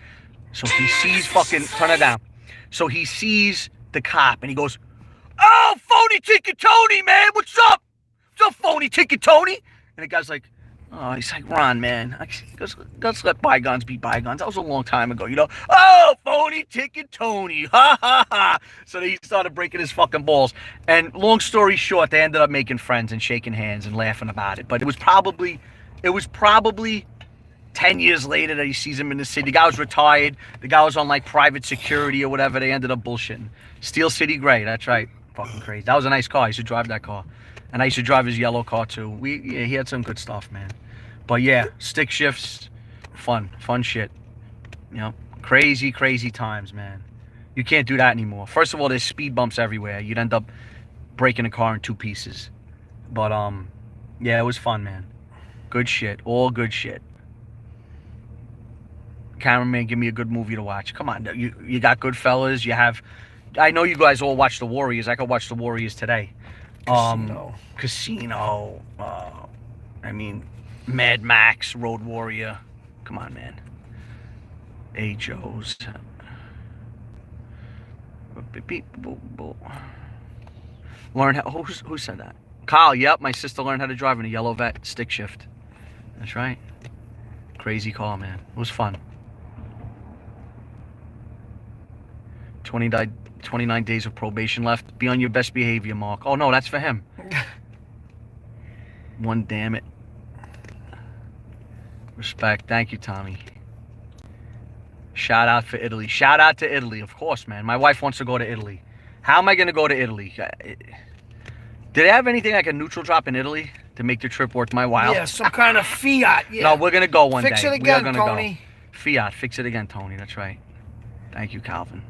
So he sees fucking, turn it down. So he sees the cop, and he goes, oh, phony ticket Tony, man, what's up? What's up, phony ticket Tony? And the guy's like, oh, he's like, Ron, man, let's let bygones be bygones. That was a long time ago, you know? Oh, phony ticket Tony, ha, ha, ha. So he started breaking his fucking balls. And long story short, they ended up making friends and shaking hands and laughing about it. But it was probably 10 years later that he sees him in the city. The guy was retired. The guy was on, like, private security or whatever. They ended up bullshitting. Steel City Gray, that's right. Fucking crazy. That was a nice car. I used to drive that car. And I used to drive his yellow car, too. Yeah, he had some good stuff, man. But, yeah, stick shifts, fun shit. You know, crazy times, man. You can't do that anymore. First of all, there's speed bumps everywhere. You'd end up breaking a car in 2 pieces. But, yeah, it was fun, man. Good shit. All good shit. Cameraman, give me a good movie to watch. Come on, you got Goodfellas. You have, I know you guys all watch The Warriors. I could watch The Warriors today. Casino. I mean, Mad Max, Road Warrior. Come on, man. A. Joe's. Learn how. Who said that? Kyle. Yep, my sister learned how to drive in a yellow Vet stick shift. That's right. Crazy car, man. It was fun. 29 days of probation left. Be on your best behavior, Mark. Oh, no, that's for him. One, damn it. Respect. Thank you, Tommy. Shout out for Italy. Shout out to Italy, of course, man. My wife wants to go to Italy. How am I going to go to Italy? Did they have anything like a neutral drop in Italy to make the trip worth my while? Yeah, some kind of fiat. Yeah. No, we're going to go one day. Fix it again, Tony. Go. Fiat. Fix it again, Tony. That's right. Thank you, Calvin.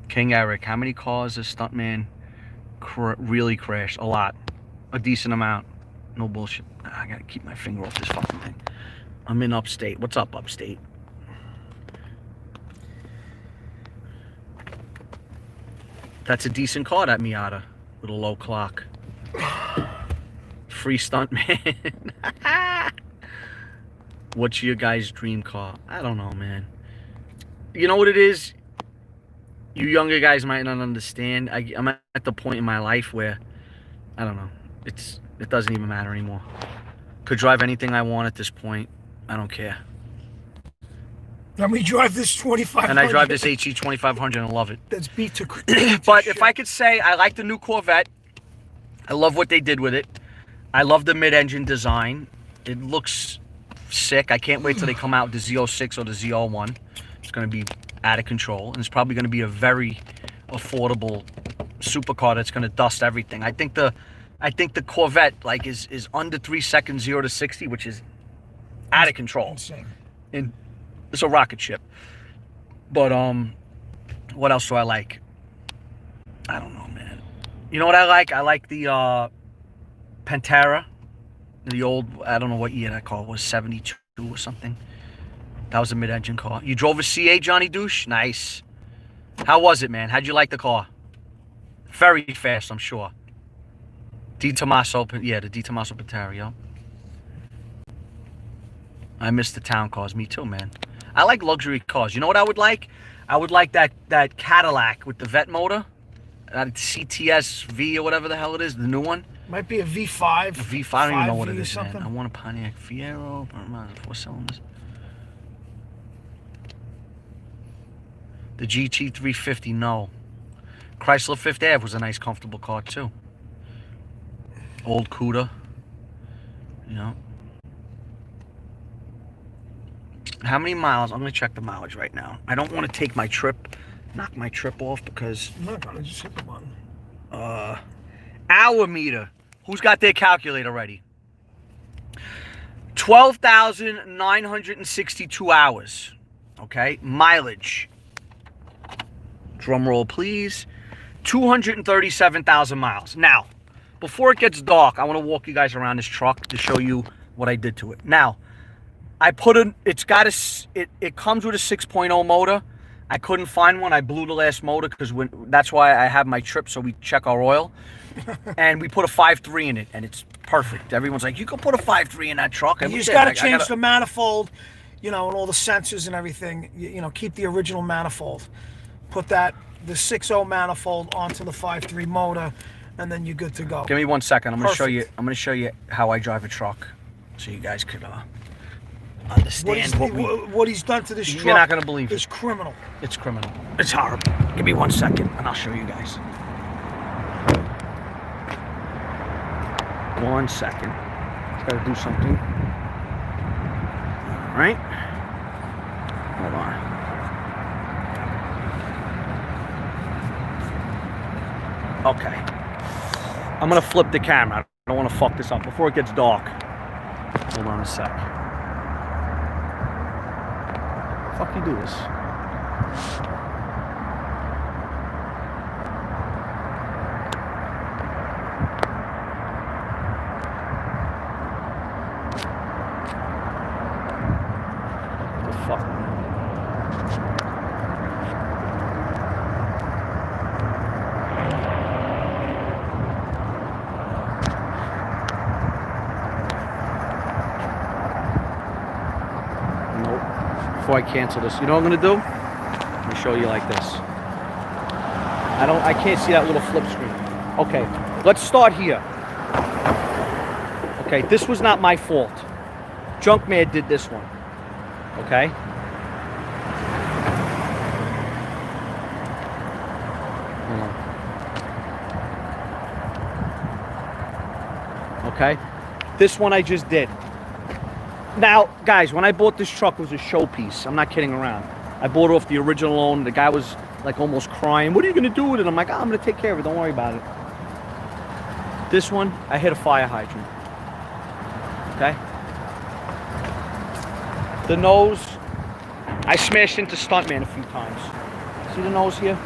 King Eric, how many cars does Stuntman really crashed? A lot. A decent amount. No bullshit. I gotta keep my finger off this fucking thing. I'm in upstate. What's up, upstate? That's a decent car, that Miata. With a low clock. Free Stuntman. What's your guy's dream car? I don't know, man. You know what it is? You younger guys might not understand. I'm at the point in my life where, I don't know, it doesn't even matter anymore. Could drive anything I want at this point. I don't care. Then we drive this 2500. And I drive this HE 2500 and love it. That's beat to But if I could say, I like the new Corvette. I love what they did with it. I love the mid-engine design. It looks sick. I can't wait till they come out with the Z06 or the Z01. It's going to be out of control. And it's probably going to be a very affordable supercar that's going to dust everything. I think the Corvette like is under 3 seconds 0 to 60, which is out of control. Insane. And it's a rocket ship. But what else do I like? I don't know, man. You know what I like? I like the Pantera. The old, I don't know what year that car was, 72 or something. That was a mid-engine car. You drove a CA, Johnny Douche? Nice. How was it, man? How'd you like the car? Very fast, I'm sure. Di Tommaso, yeah, the Di Tommaso Pantera, yo. I miss the town cars. Me too, man. I like luxury cars. You know what I would like? I would like that Cadillac with the Vet motor. That CTS V or whatever the hell it is, the new one. Might be a V5. A V5, I don't even know what it is, something. man. I want a Pontiac Fiero, 4 cylinders. The GT 350, no. Chrysler Fifth Ave was a nice, comfortable car, too. Old Cuda. You know. How many miles? I'm going to check the mileage right now. I don't want to take my trip, knock my trip off because... I'm not going to just hit the button. Hour meter. Who's got their calculator ready? 12,962 hours. Okay. Mileage. Drum roll, please. 237,000 miles. Now, before it gets dark, I want to walk you guys around this truck to show you what I did to it. Now, I put it comes with a 6.0 motor. I couldn't find one. I blew the last motor because that's why I have my trip, so we check our oil. And we put a 5.3 in it, and it's perfect. Everyone's like, you can put a 5.3 in that truck. And you just got to change the manifold, you know, and all the sensors and everything. You know, keep the original manifold. Put the 6.0 manifold onto the 5.3 motor, and then you're good to go. Give me 1 second. I'm going to show you. I'm going to show you how I drive a truck, so you guys could understand what he's done to this truck. You're not going to believe it. It's criminal. It's criminal. It's horrible. Give me 1 second, and I'll show you guys. 1 second. It's got to do something. All right. Hold on. Okay. I'm going to flip the camera. I don't want to fuck this up before it gets dark. Hold on a sec. Fuck you do this. The fuck? Before I cancel this, you know what I'm gonna do? Let me show you like this. I can't see that little flip screen. Okay, let's start here. Okay, this was not my fault. Junkman did this one. Okay. Hold on. Okay, this one I just did. Now, guys, when I bought this truck, it was a showpiece. I'm not kidding around. I bought it off the original loan. The guy was like almost crying. What are you going to do with it? I'm like, I'm going to take care of it. Don't worry about it. This one, I hit a fire hydrant. Okay? The nose, I smashed into Stuntman a few times. See the nose here? See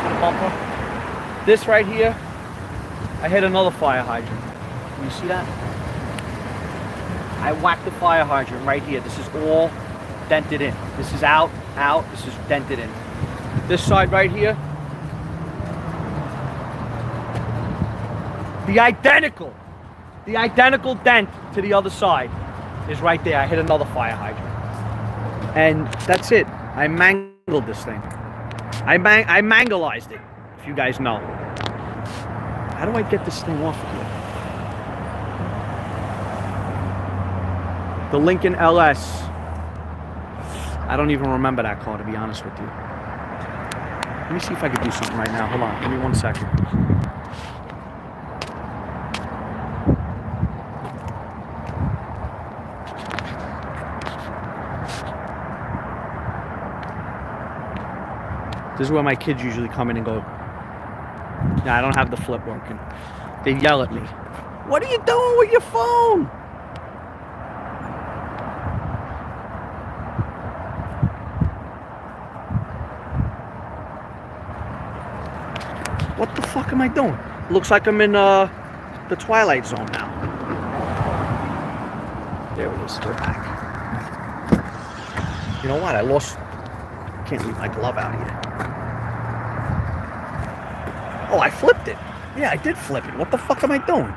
the bumper? This right here, I hit another fire hydrant. Can you see that? I whacked the fire hydrant right here. This is all dented in. This is out. This is dented in. This side right here. The identical dent to the other side is right there. I hit another fire hydrant. And that's it. I mangled this thing. I mangalized it, if you guys know. How do I get this thing off of here? The Lincoln LS I don't even remember that car, to be honest with you. Let me see if I can do something right now. Hold on. Give me 1 second. This is where my kids usually come in and go, "Nah, I don't have the flip working." They yell at me. "What are you doing with your phone?" What the fuck am I doing? Looks like I'm in the Twilight Zone now. There it is. We're back. You know what? Can't leave my glove out here. Oh, I flipped it. Yeah, I did flip it. What the fuck am I doing?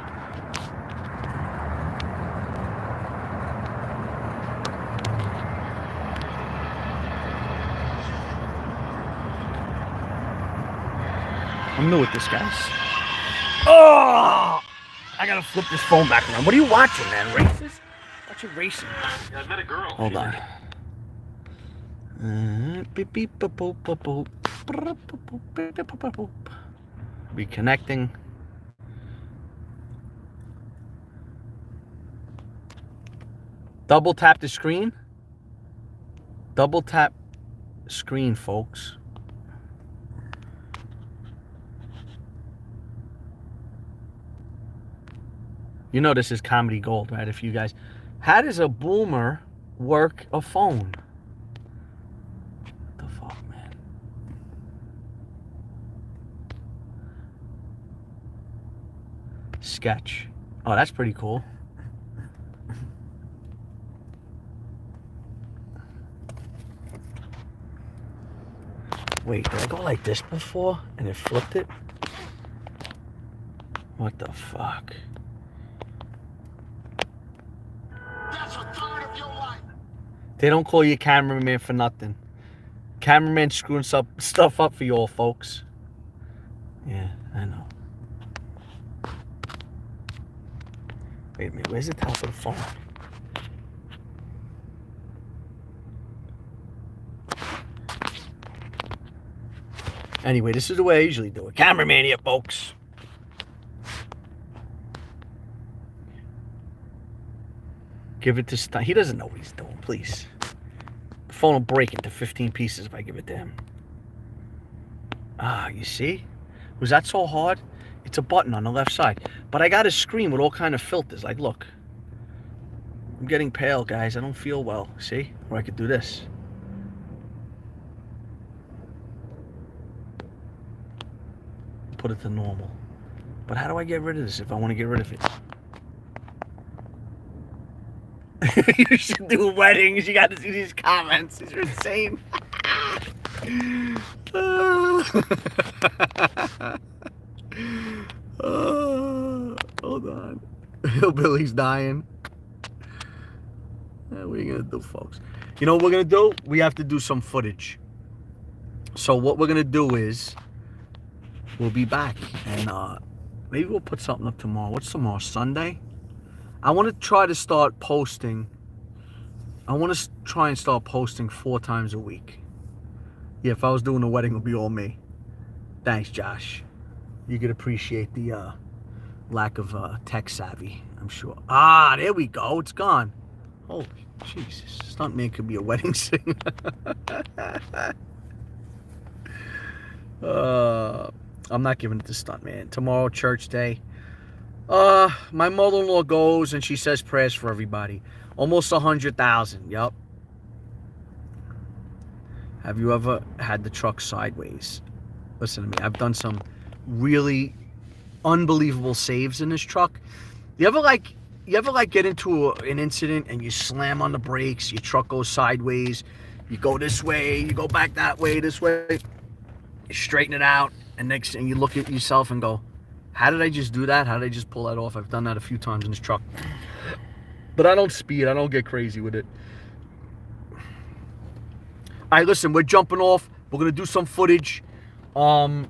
I'm new at this, guys. Oh! I gotta flip this phone back around. What are you watching, man? Races? Watching racing. Yeah, I met a girl. Hold on. Reconnecting. Double tap the screen. Double tap screen, folks. You know this is comedy gold, right? If you guys... How does a boomer work a phone? What the fuck, man? Sketch. Oh, that's pretty cool. Wait, did I go like this before and it flipped it? What the fuck? They don't call you cameraman for nothing. Cameraman screwing stuff up for you all, folks. Yeah, I know. Wait a minute, where's the top of the phone? Anyway, this is the way I usually do it. Cameraman here, folks. Give it to Stunt. He doesn't know what he's doing, please. The phone will break into 15 pieces if I give it to him. Ah, you see? Was that so hard? It's a button on the left side. But I got a screen with all kind of filters. Like, look. I'm getting pale, guys. I don't feel well. See? Or I could do this. Put it to normal. But how do I get rid of this if I want to get rid of it? You should do weddings. You got to see these comments. These are insane. Hold on. Hillbilly's dying. What are you going to do, folks? You know what we're going to do? We have to do some footage. So what we're going to do is we'll be back. And maybe we'll put something up tomorrow. What's tomorrow? Sunday? I want to try to start posting. I want to try and start posting 4 times a week. Yeah, if I was doing a wedding, it would be all me. Thanks, Josh. You could appreciate the lack of tech savvy, I'm sure. Ah, there we go. It's gone. Oh, Jesus. Stuntman could be a wedding singer. I'm not giving it to Stuntman. Tomorrow, church day. My mother-in-law goes and she says prayers for everybody. Almost 100,000. Yup. Have you ever had the truck sideways? Listen to me. I've done some really unbelievable saves in this truck. You ever get into an incident and you slam on the brakes, your truck goes sideways, you go this way, you go back that way, this way, you straighten it out, and next thing you look at yourself and go, how did I just do that? How did I just pull that off? I've done that a few times in this truck. But I don't speed. I don't get crazy with it. All right, listen, we're jumping off. We're going to do some footage. You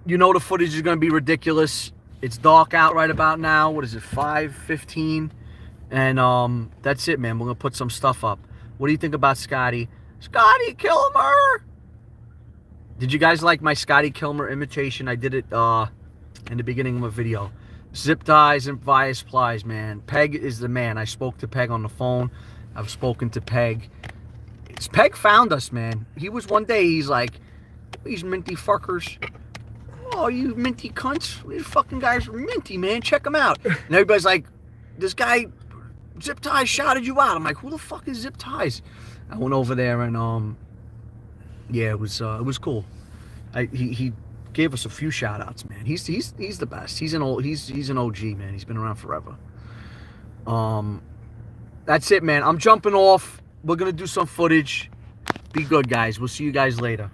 know the footage is going to be ridiculous. It's dark out right about now. What is it, 5:15? And that's it, man. We're going to put some stuff up. What do you think about Scotty? Scotty Kilmer. Did you guys like my Scotty Kilmer imitation? I did it in the beginning of a video. Zip ties and bias plies, man. Peg is the man. I spoke to Peg on the phone. I've spoken to Peg. Peg found us, man. He was one day, he's like, these minty fuckers. Oh, you minty cunts. These fucking guys are minty, man. Check them out. And everybody's like, this guy, Zip Ties shouted you out. I'm like, who the fuck is Zip Ties? I went over there and, yeah, it was cool. He gave us a few shout outs, man. He's the best. He's an OG, man. He's been around forever. That's it, man. I'm jumping off. We're gonna do some footage. Be good, guys. We'll see you guys later.